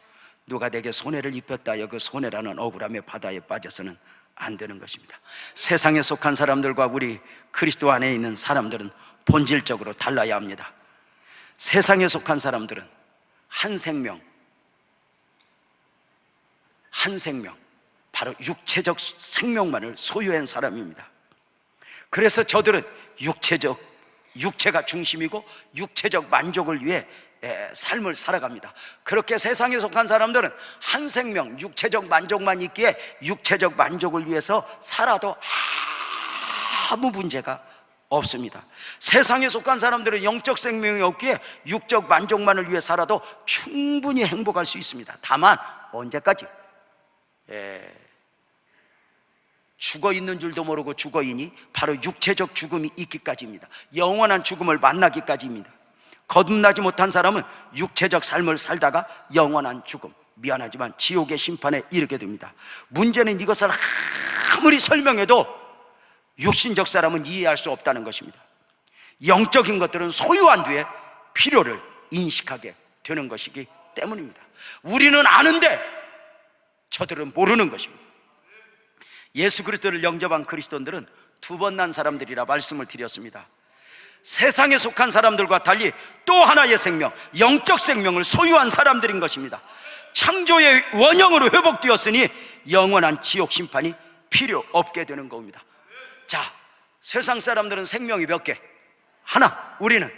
[SPEAKER 1] 누가 내게 손해를 입혔다 하여 그 손해라는 억울함의 바다에 빠져서는 안 되는 것입니다. 세상에 속한 사람들과 우리 그리스도 안에 있는 사람들은 본질적으로 달라야 합니다. 세상에 속한 사람들은 한 생명, 바로 육체적 생명만을 소유한 사람입니다. 그래서 저들은 육체가 중심이고 육체적 만족을 위해 삶을 살아갑니다. 그렇게 세상에 속한 사람들은 한 생명, 육체적 만족만 있기에 육체적 만족을 위해서 살아도 아무 문제가 없습니다. 세상에 속한 사람들은 영적 생명이 없기에 육적 만족만을 위해 살아도 충분히 행복할 수 있습니다. 다만 언제까지? 죽어 있는 줄도 모르고 죽어 있니 바로 육체적 죽음이 있기까지입니다. 영원한 죽음을 만나기까지입니다. 거듭나지 못한 사람은 육체적 삶을 살다가 영원한 죽음, 미안하지만 지옥의 심판에 이르게 됩니다. 문제는 이것을 아무리 설명해도 육신적 사람은 이해할 수 없다는 것입니다. 영적인 것들은 소유한 뒤에 필요를 인식하게 되는 것이기 때문입니다. 우리는 아는데 저들은 모르는 것입니다. 예수 그리스도를 영접한 그리스도인들은 두 번 난 사람들이라 말씀을 드렸습니다. 세상에 속한 사람들과 달리 또 하나의 생명, 영적 생명을 소유한 사람들인 것입니다. 창조의 원형으로 회복되었으니 영원한 지옥 심판이 필요 없게 되는 겁니다. 자, 세상 사람들은 생명이 몇 개? 하나. 우리는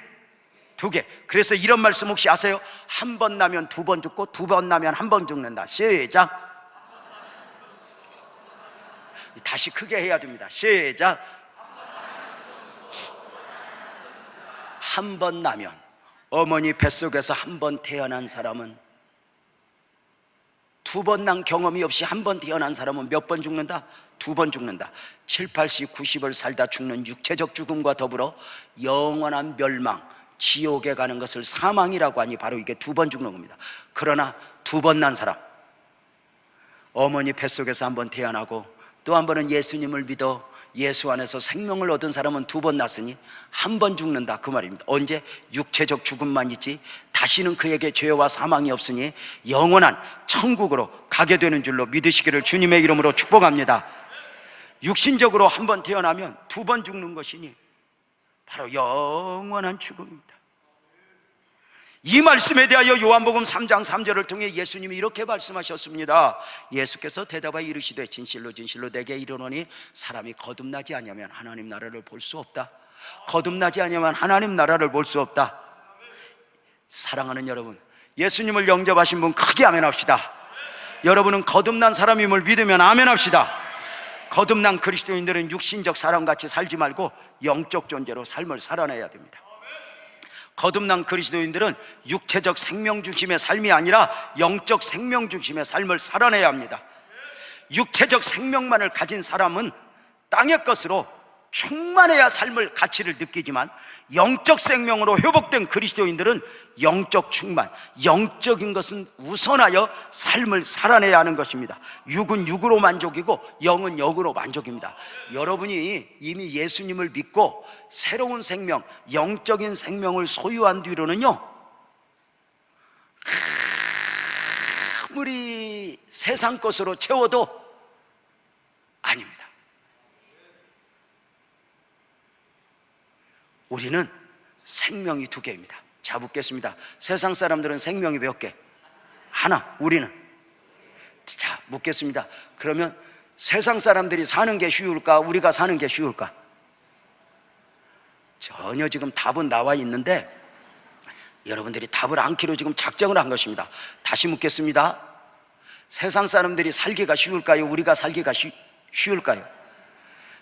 [SPEAKER 1] 두 개. 그래서 이런 말씀 혹시 아세요? 한 번 나면 두 번 죽고 두 번 나면 한 번 죽는다. 시작. 다시 크게 해야 됩니다. 시작. 한 번 나면, 어머니 뱃속에서 한 번 태어난 사람은, 두 번 난 경험이 없이 한 번 태어난 사람은 몇 번 죽는다? 두 번 죽는다. 7, 80, 90을 살다 죽는 육체적 죽음과 더불어 영원한 멸망, 지옥에 가는 것을 사망이라고 하니 바로 이게 두 번 죽는 겁니다. 그러나 두 번 난 사람, 어머니 뱃속에서 한 번 태어나고 또 한 번은 예수님을 믿어 예수 안에서 생명을 얻은 사람은 두 번 났으니 한 번 죽는다, 그 말입니다. 언제? 육체적 죽음만 있지 다시는 그에게 죄와 사망이 없으니 영원한 천국으로 가게 되는 줄로 믿으시기를 주님의 이름으로 축복합니다. 육신적으로 한 번 태어나면 두 번 죽는 것이니 바로 영원한 죽음입니다. 이 말씀에 대하여 요한복음 3장 3절을 통해 예수님이 이렇게 말씀하셨습니다. 예수께서 대답하여 이르시되 진실로 진실로 내게 이르노니 사람이 거듭나지 아니하면 하나님 나라를 볼 수 없다. 거듭나지 아니하면 하나님 나라를 볼 수 없다. 사랑하는 여러분, 예수님을 영접하신 분 크게 아멘 합시다. 여러분은 거듭난 사람임을 믿으면 아멘 합시다. 거듭난 그리스도인들은 육신적 사람같이 살지 말고 영적 존재로 삶을 살아내야 됩니다. 거듭난 그리스도인들은 육체적 생명 중심의 삶이 아니라 영적 생명 중심의 삶을 살아내야 합니다. 육체적 생명만을 가진 사람은 땅의 것으로 충만해야 삶을 가치를 느끼지만 영적 생명으로 회복된 그리스도인들은 영적 충만, 영적인 것은 우선하여 삶을 살아내야 하는 것입니다. 육은 육으로 만족이고 영은 영으로 만족입니다. 여러분이 이미 예수님을 믿고 새로운 생명, 영적인 생명을 소유한 뒤로는요, 아무리 세상 것으로 채워도 아닙니다. 우리는 생명이 두 개입니다. 자, 묻겠습니다. 세상 사람들은 생명이 몇 개? 하나. 우리는? 자, 묻겠습니다. 그러면 세상 사람들이 사는 게 쉬울까? 우리가 사는 게 쉬울까? 전혀 지금 답은 나와 있는데 여러분들이 답을 않기로 지금 작정을 한 것입니다. 다시 묻겠습니다. 세상 사람들이 살기가 쉬울까요? 우리가 살기가 쉬울까요?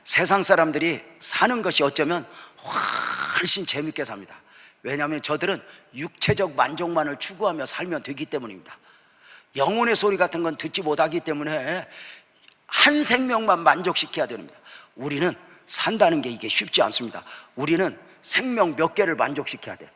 [SPEAKER 1] 세상 사람들이 사는 것이 어쩌면 훨씬 재밌게 삽니다. 왜냐하면 저들은 육체적 만족만을 추구하며 살면 되기 때문입니다. 영혼의 소리 같은 건 듣지 못하기 때문에 한 생명만 만족시켜야 됩니다. 우리는 산다는 게 이게 쉽지 않습니다. 우리는 생명 몇 개를 만족시켜야 돼.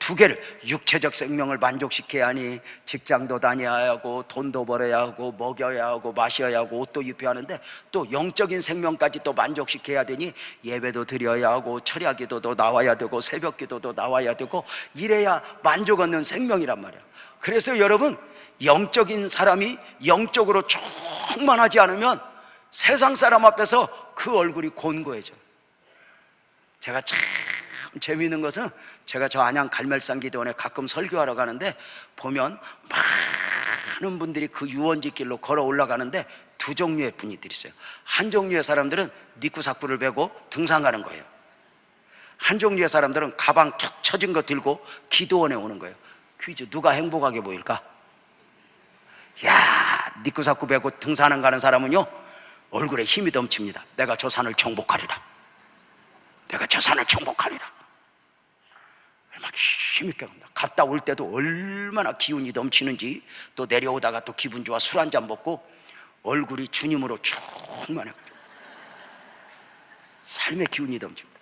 [SPEAKER 1] 두 개를, 육체적 생명을 만족시켜야 하니 직장도 다녀야 하고 돈도 벌어야 하고 먹여야 하고 마셔야 하고 옷도 입혀야 하는데, 또 영적인 생명까지 또 만족시켜야 되니 예배도 드려야 하고 철야 기도도 나와야 되고 새벽 기도도 나와야 되고, 이래야 만족 얻는 생명이란 말이야. 그래서 여러분, 영적인 사람이 영적으로 충만하지 않으면 세상 사람 앞에서 그 얼굴이 곤고해져. 제가 참 재미있는 것은, 제가 저 안양 갈멜산 기도원에 가끔 설교하러 가는데 보면 많은 분들이 그 유원지 길로 걸어 올라가는데 두 종류의 분들이 있어요. 한 종류의 사람들은 니꾸사꾸를 베고 등산 가는 거예요. 한 종류의 사람들은 가방 툭 쳐진 거 들고 기도원에 오는 거예요. 퀴즈, 누가 행복하게 보일까? 야, 니꾸사꾸 베고 등산을 가는 사람은요, 얼굴에 힘이 넘칩니다. 내가 저 산을 정복하리라. 내가 저 산을 정복하리라. 막 힘있게 간다. 갔다 올 때도 얼마나 기운이 넘치는지, 또 내려오다가 또 기분 좋아 술 한잔 먹고 얼굴이 주님으로 충만해가지고 삶의 기운이 넘칩니다.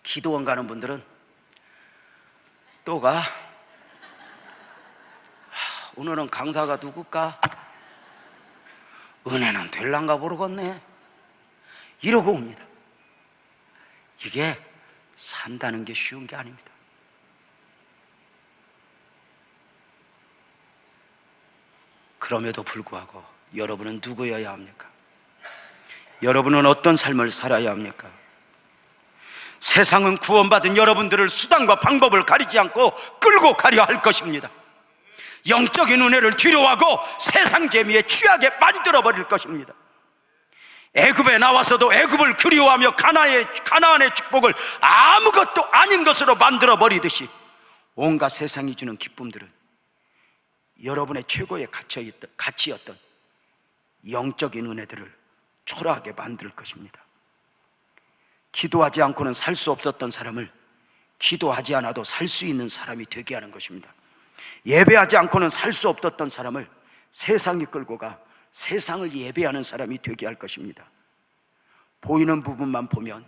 [SPEAKER 1] 기도원 가는 분들은 또 가. 오늘은 강사가 누굴까? 은혜는 될란가 모르겠네. 이러고 옵니다. 이게 산다는 게 쉬운 게 아닙니다. 그럼에도 불구하고 여러분은 누구여야 합니까? 여러분은 어떤 삶을 살아야 합니까? 세상은 구원받은 여러분들을 수단과 방법을 가리지 않고 끌고 가려 할 것입니다. 영적인 은혜를 뒤로하고 세상 재미에 취하게 만들어버릴 것입니다. 애굽에 나와서도 애굽을 그리워하며 가나안의 축복을 아무것도 아닌 것으로 만들어버리듯이, 온갖 세상이 주는 기쁨들은 여러분의 최고의 가치였던 영적인 은혜들을 초라하게 만들 것입니다. 기도하지 않고는 살 수 없었던 사람을 기도하지 않아도 살 수 있는 사람이 되게 하는 것입니다. 예배하지 않고는 살 수 없었던 사람을 세상이 끌고 가 세상을 예배하는 사람이 되게 할 것입니다. 보이는 부분만 보면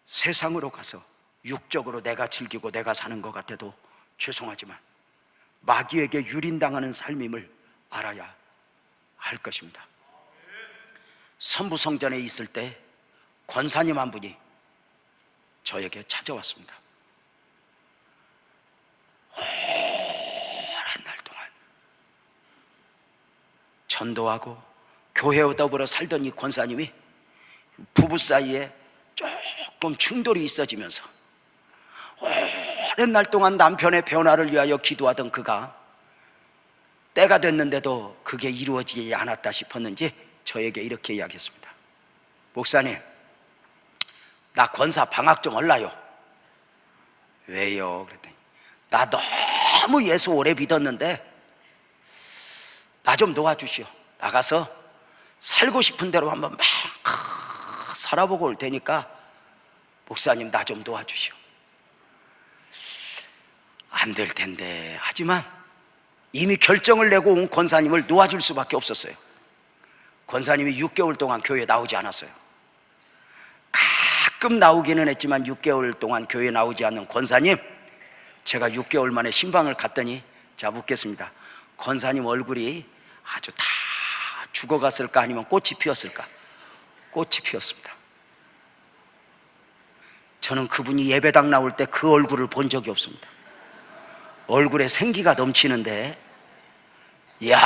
[SPEAKER 1] 세상으로 가서 육적으로 내가 즐기고 내가 사는 것 같아도 죄송하지만 마귀에게 유린당하는 삶임을 알아야 할 것입니다. 선부성전에 있을 때 권사님 한 분이 저에게 찾아왔습니다. 오랜 날 동안 전도하고 교회와 더불어 살던 이 권사님이 부부 사이에 조금 충돌이 있어지면서 오랜 날 동안 남편의 변화를 위하여 기도하던 그가 때가 됐는데도 그게 이루어지지 않았다 싶었는지 저에게 이렇게 이야기했습니다. 목사님, 나 권사 방학 좀 할라요. 왜요? 그랬더니 나 너무 예수 오래 믿었는데 나 좀 도와주시오. 나가서 살고 싶은 대로 한번 막 살아보고 올 테니까 목사님 나 좀 도와주시오. 안 될 텐데. 하지만 이미 결정을 내고 온 권사님을 놓아줄 수밖에 없었어요. 권사님이 6개월 동안 교회에 나오지 않았어요. 가끔 나오기는 했지만 6개월 동안 교회에 나오지 않는 권사님, 제가 6개월 만에 신방을 갔더니, 자 묻겠습니다. 권사님 얼굴이 아주 다 죽어갔을까 아니면 꽃이 피었을까? 꽃이 피었습니다. 저는 그분이 예배당 나올 때 그 얼굴을 본 적이 없습니다. 얼굴에 생기가 넘치는데, 이야,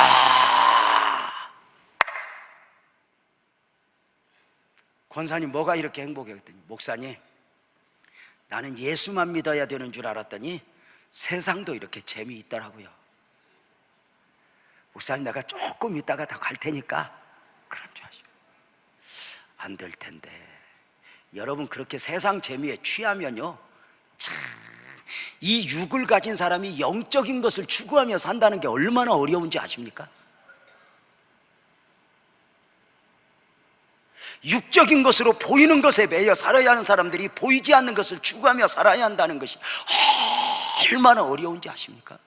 [SPEAKER 1] 권사님 뭐가 이렇게 행복해? 그랬더니 목사님, 나는 예수만 믿어야 되는 줄 알았더니 세상도 이렇게 재미있더라고요. 목사님 내가 조금 있다가 다 갈 테니까 그런 줄 아시오. 안 될 텐데. 여러분 그렇게 세상 재미에 취하면요, 참, 이 육을 가진 사람이 영적인 것을 추구하며 산다는 게 얼마나 어려운지 아십니까? 육적인 것으로 보이는 것에 매여 살아야 하는 사람들이 보이지 않는 것을 추구하며 살아야 한다는 것이 얼마나 어려운지 아십니까?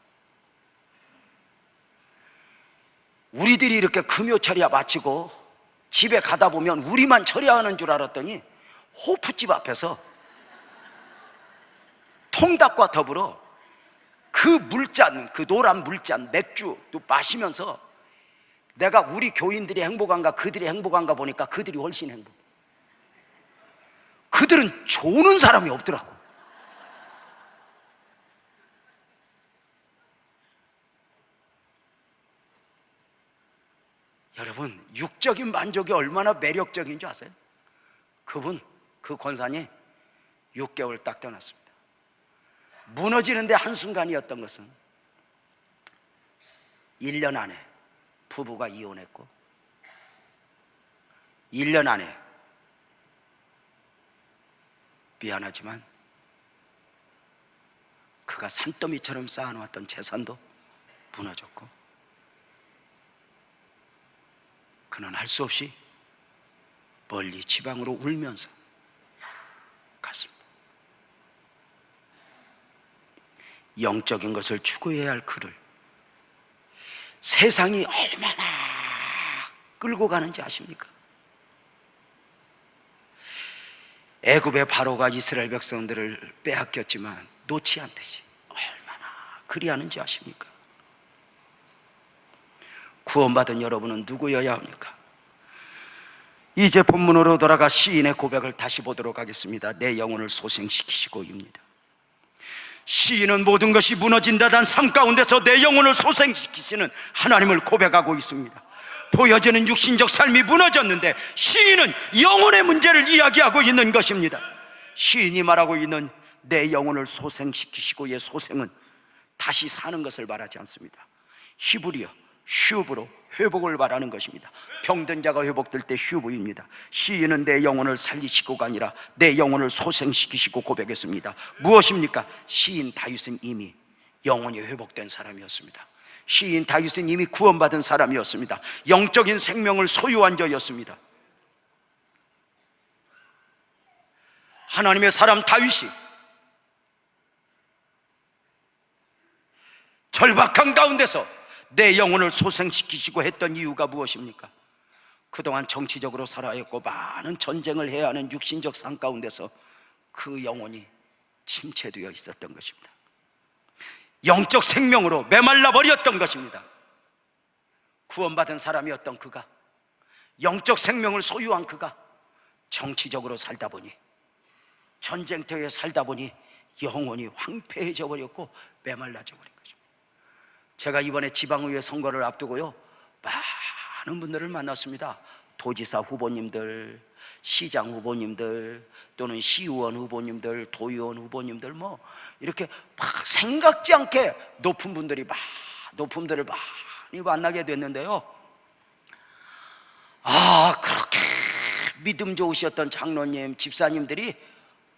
[SPEAKER 1] 우리들이 이렇게 금요 철야 마치고 집에 가다 보면 우리만 철야하는 줄 알았더니 호프집 앞에서 통닭과 더불어 그 물잔, 그 노란 물잔 맥주도 마시면서 내가 우리 교인들이 행복한가 그들이 행복한가 보니까 그들이 훨씬 행복해. 그들은 조는 사람이 없더라고. 여러분, 육적인 만족이 얼마나 매력적인 줄 아세요? 그 권사님 6개월 딱 떠났습니다. 무너지는데 한순간이었던 것은 1년 안에 부부가 이혼했고 1년 안에 미안하지만 그가 산더미처럼 쌓아놓았던 재산도 무너졌고 그는 할 수 없이 멀리 지방으로 울면서 갔습니다. 영적인 것을 추구해야 할 그를 세상이 얼마나 끌고 가는지 아십니까? 애굽의 바로가 이스라엘 백성들을 빼앗겼지만 놓지 않듯이 얼마나 그리하는지 아십니까? 구원받은 여러분은 누구여야 합니까? 이제 본문으로 돌아가 시인의 고백을 다시 보도록 하겠습니다. 내 영혼을 소생시키시고입니다. 시인은 모든 것이 무너진다던 삶 가운데서 내 영혼을 소생시키시는 하나님을 고백하고 있습니다. 보여지는 육신적 삶이 무너졌는데 시인은 영혼의 문제를 이야기하고 있는 것입니다. 시인이 말하고 있는 내 영혼을 소생시키시고의 소생은 다시 사는 것을 말하지 않습니다. 히브리어 슈브로 회복을 말하는 것입니다. 병든 자가 회복될 때 슈브입니다. 시인은 내 영혼을 살리시고가 아니라 내 영혼을 소생시키시고 고백했습니다. 무엇입니까? 시인 다윗은 이미 영혼이 회복된 사람이었습니다. 시인 다윗은 이미 구원받은 사람이었습니다. 영적인 생명을 소유한 자였습니다. 하나님의 사람 다윗이 절박한 가운데서 내 영혼을 소생시키시고 했던 이유가 무엇입니까? 그동안 정치적으로 살아왔고 많은 전쟁을 해야 하는 육신적 삶 가운데서 그 영혼이 침체되어 있었던 것입니다. 영적 생명으로 메말라 버렸던 것입니다. 구원받은 사람이었던 그가, 영적 생명을 소유한 그가 정치적으로 살다 보니, 전쟁터에 살다 보니 영혼이 황폐해져 버렸고 메말라져 버린 것입니다. 제가 이번에 지방의회 선거를 앞두고요 많은 분들을 만났습니다. 도지사 후보님들, 시장 후보님들, 또는 시의원 후보님들, 도의원 후보님들, 뭐 이렇게 막 생각지 않게 높은 분들을 많이 만나게 됐는데요, 그렇게 믿음 좋으셨던 장로님, 집사님들이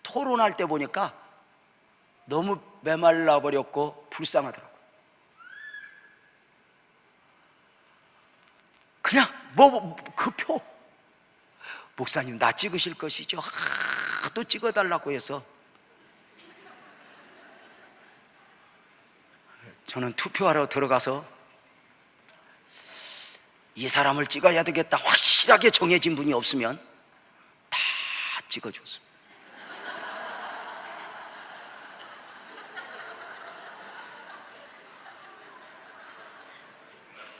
[SPEAKER 1] 토론할 때 보니까 너무 메말라 버렸고 불쌍하더라고요. 그냥 그 표 목사님 나 찍으실 것이죠. 또 찍어달라고 해서 저는 투표하러 들어가서 이 사람을 찍어야 되겠다 확실하게 정해진 분이 없으면 다 찍어줬습니다.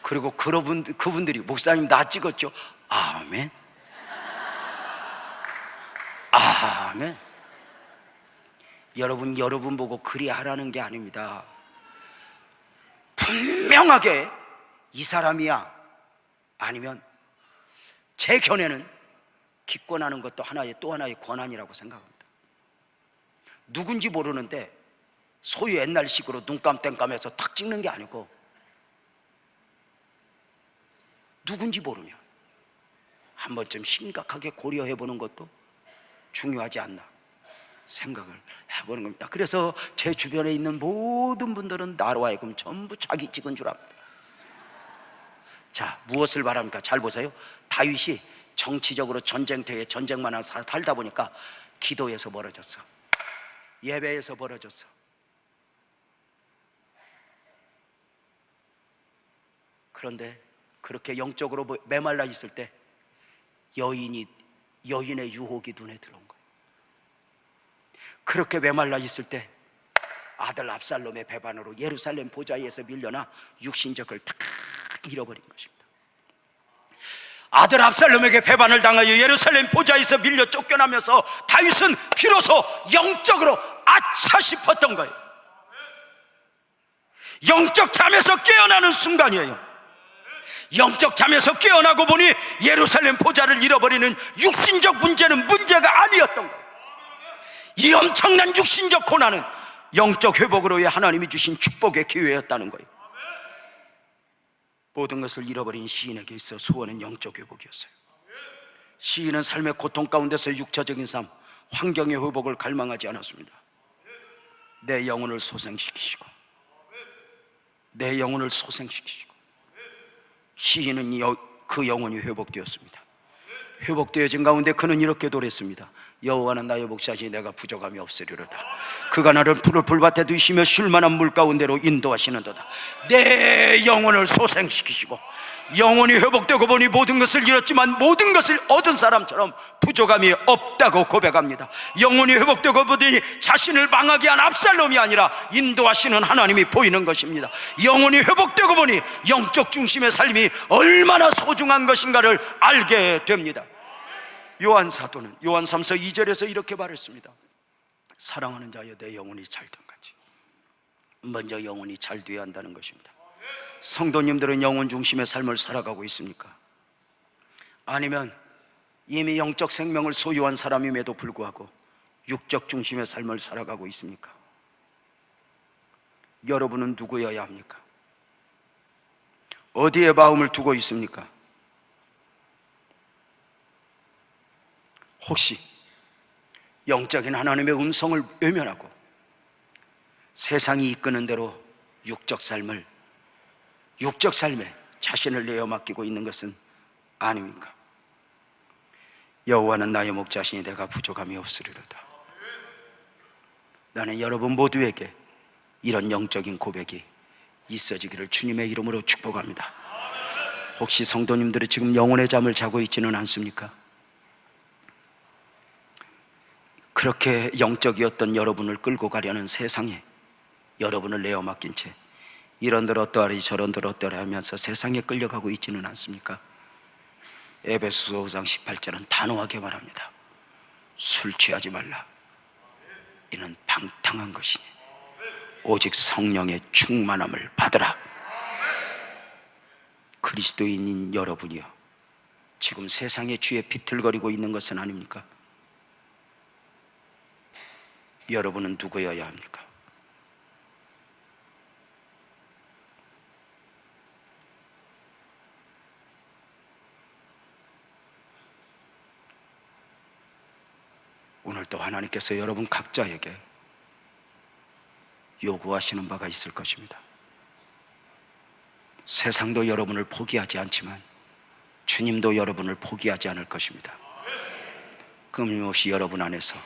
[SPEAKER 1] 그리고 그분들이 목사님 나 찍었죠? 아멘. 아멘. 여러분 보고 그리하라는 게 아닙니다. 분명하게 이 사람이야, 아니면 제 견해는 기권하는 것도 또 하나의 권한이라고 생각합니다. 누군지 모르는데 소위 옛날식으로 눈감 땡감해서 탁 찍는 게 아니고 누군지 모르면 한 번쯤 심각하게 고려해보는 것도 중요하지 않나 생각을 해보는 겁니다. 그래서 제 주변에 있는 모든 분들은 나로 하여금 전부 자기 찍은 줄 압니다. 자, 무엇을 말합니까? 잘 보세요. 다윗이 정치적으로 전쟁터에 전쟁만 살다 보니까 기도에서 멀어졌어. 예배에서 멀어졌어. 그런데 그렇게 영적으로 메말라 있을 때 여인의 유혹이 눈에 들어온 거예요. 그렇게 메말라 있을 때 아들 압살롬의 배반으로 예루살렘 보좌에서 밀려나 육신적을 다 잃어버린 것입니다. 아들 압살롬에게 배반을 당하여 예루살렘 보좌에서 밀려 쫓겨나면서 다윗은 비로소 영적으로 아차 싶었던 거예요. 영적 잠에서 깨어나는 순간이에요. 영적 잠에서 깨어나고 보니 예루살렘 보좌를 잃어버리는 육신적 문제는 문제가 아니었던 거예요. 이 엄청난 육신적 고난은 영적 회복으로의 하나님이 주신 축복의 기회였다는 거예요. 모든 것을 잃어버린 시인에게 있어 소원은 영적 회복이었어요. 시인은 삶의 고통 가운데서 육체적인 삶, 환경의 회복을 갈망하지 않았습니다. 내 영혼을 소생시키시고 내 영혼을 소생시키시고 시인은 그 영혼이 회복되었습니다. 회복되어진 가운데 그는 이렇게 노래했습니다. 여호와는 나의 목자시니 내가 부족함이 없으리로다. 그가 나를 푸른 풀밭에 두시며 쉴만한 물 가운데로 인도하시는도다. 내 영혼을 소생시키시고 영혼이 회복되고 보니 모든 것을 잃었지만 모든 것을 얻은 사람처럼 부족함이 없다고 고백합니다. 영혼이 회복되고 보니 자신을 망하게 한 압살롬이 아니라 인도하시는 하나님이 보이는 것입니다. 영혼이 회복되고 보니 영적 중심의 삶이 얼마나 소중한 것인가를 알게 됩니다. 요한 사도는 요한 3서 2절에서 이렇게 말했습니다. 사랑하는 자여 내 영혼이 잘된 같이 먼저 영혼이 잘 되어야 한다는 것입니다. 성도님들은 영혼 중심의 삶을 살아가고 있습니까? 아니면 이미 영적 생명을 소유한 사람임에도 불구하고 육적 중심의 삶을 살아가고 있습니까? 여러분은 누구여야 합니까? 어디에 마음을 두고 있습니까? 혹시 영적인 하나님의 음성을 외면하고 세상이 이끄는 대로 육적 삶에 자신을 내어 맡기고 있는 것은 아닙니까? 여호와는 나의 목자시니 내가 부족함이 없으리로다. 나는 여러분 모두에게 이런 영적인 고백이 있어지기를 주님의 이름으로 축복합니다. 혹시 성도님들이 지금 영혼의 잠을 자고 있지는 않습니까? 그렇게 영적이었던 여러분을 끌고 가려는 세상에 여러분을 내어 맡긴 채 이런들 어떠하리 저런들 어떠하리 하면서 세상에 끌려가고 있지는 않습니까? 에베소서 5장 18절은 단호하게 말합니다. 술 취하지 말라. 이는 방탕한 것이니 오직 성령의 충만함을 받으라. 그리스도인인 여러분이요, 지금 세상의 주에 비틀거리고 있는 것은 아닙니까? 여러분은 누구여야 합니까? 오늘 또 하나님께서 여러분 각자에게 요구하시는 바가 있을 것입니다. 세상도 여러분을 포기하지 않지만 주님도 여러분을 포기하지 않을 것입니다. 끊임없이 여러분 안에서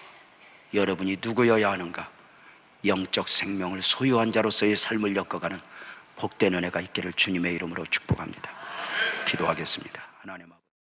[SPEAKER 1] 여러분이 누구여야 하는가, 영적 생명을 소유한 자로서의 삶을 엮어가는 복된 은혜가 있기를 주님의 이름으로 축복합니다. 기도하겠습니다. 하나님 아버지,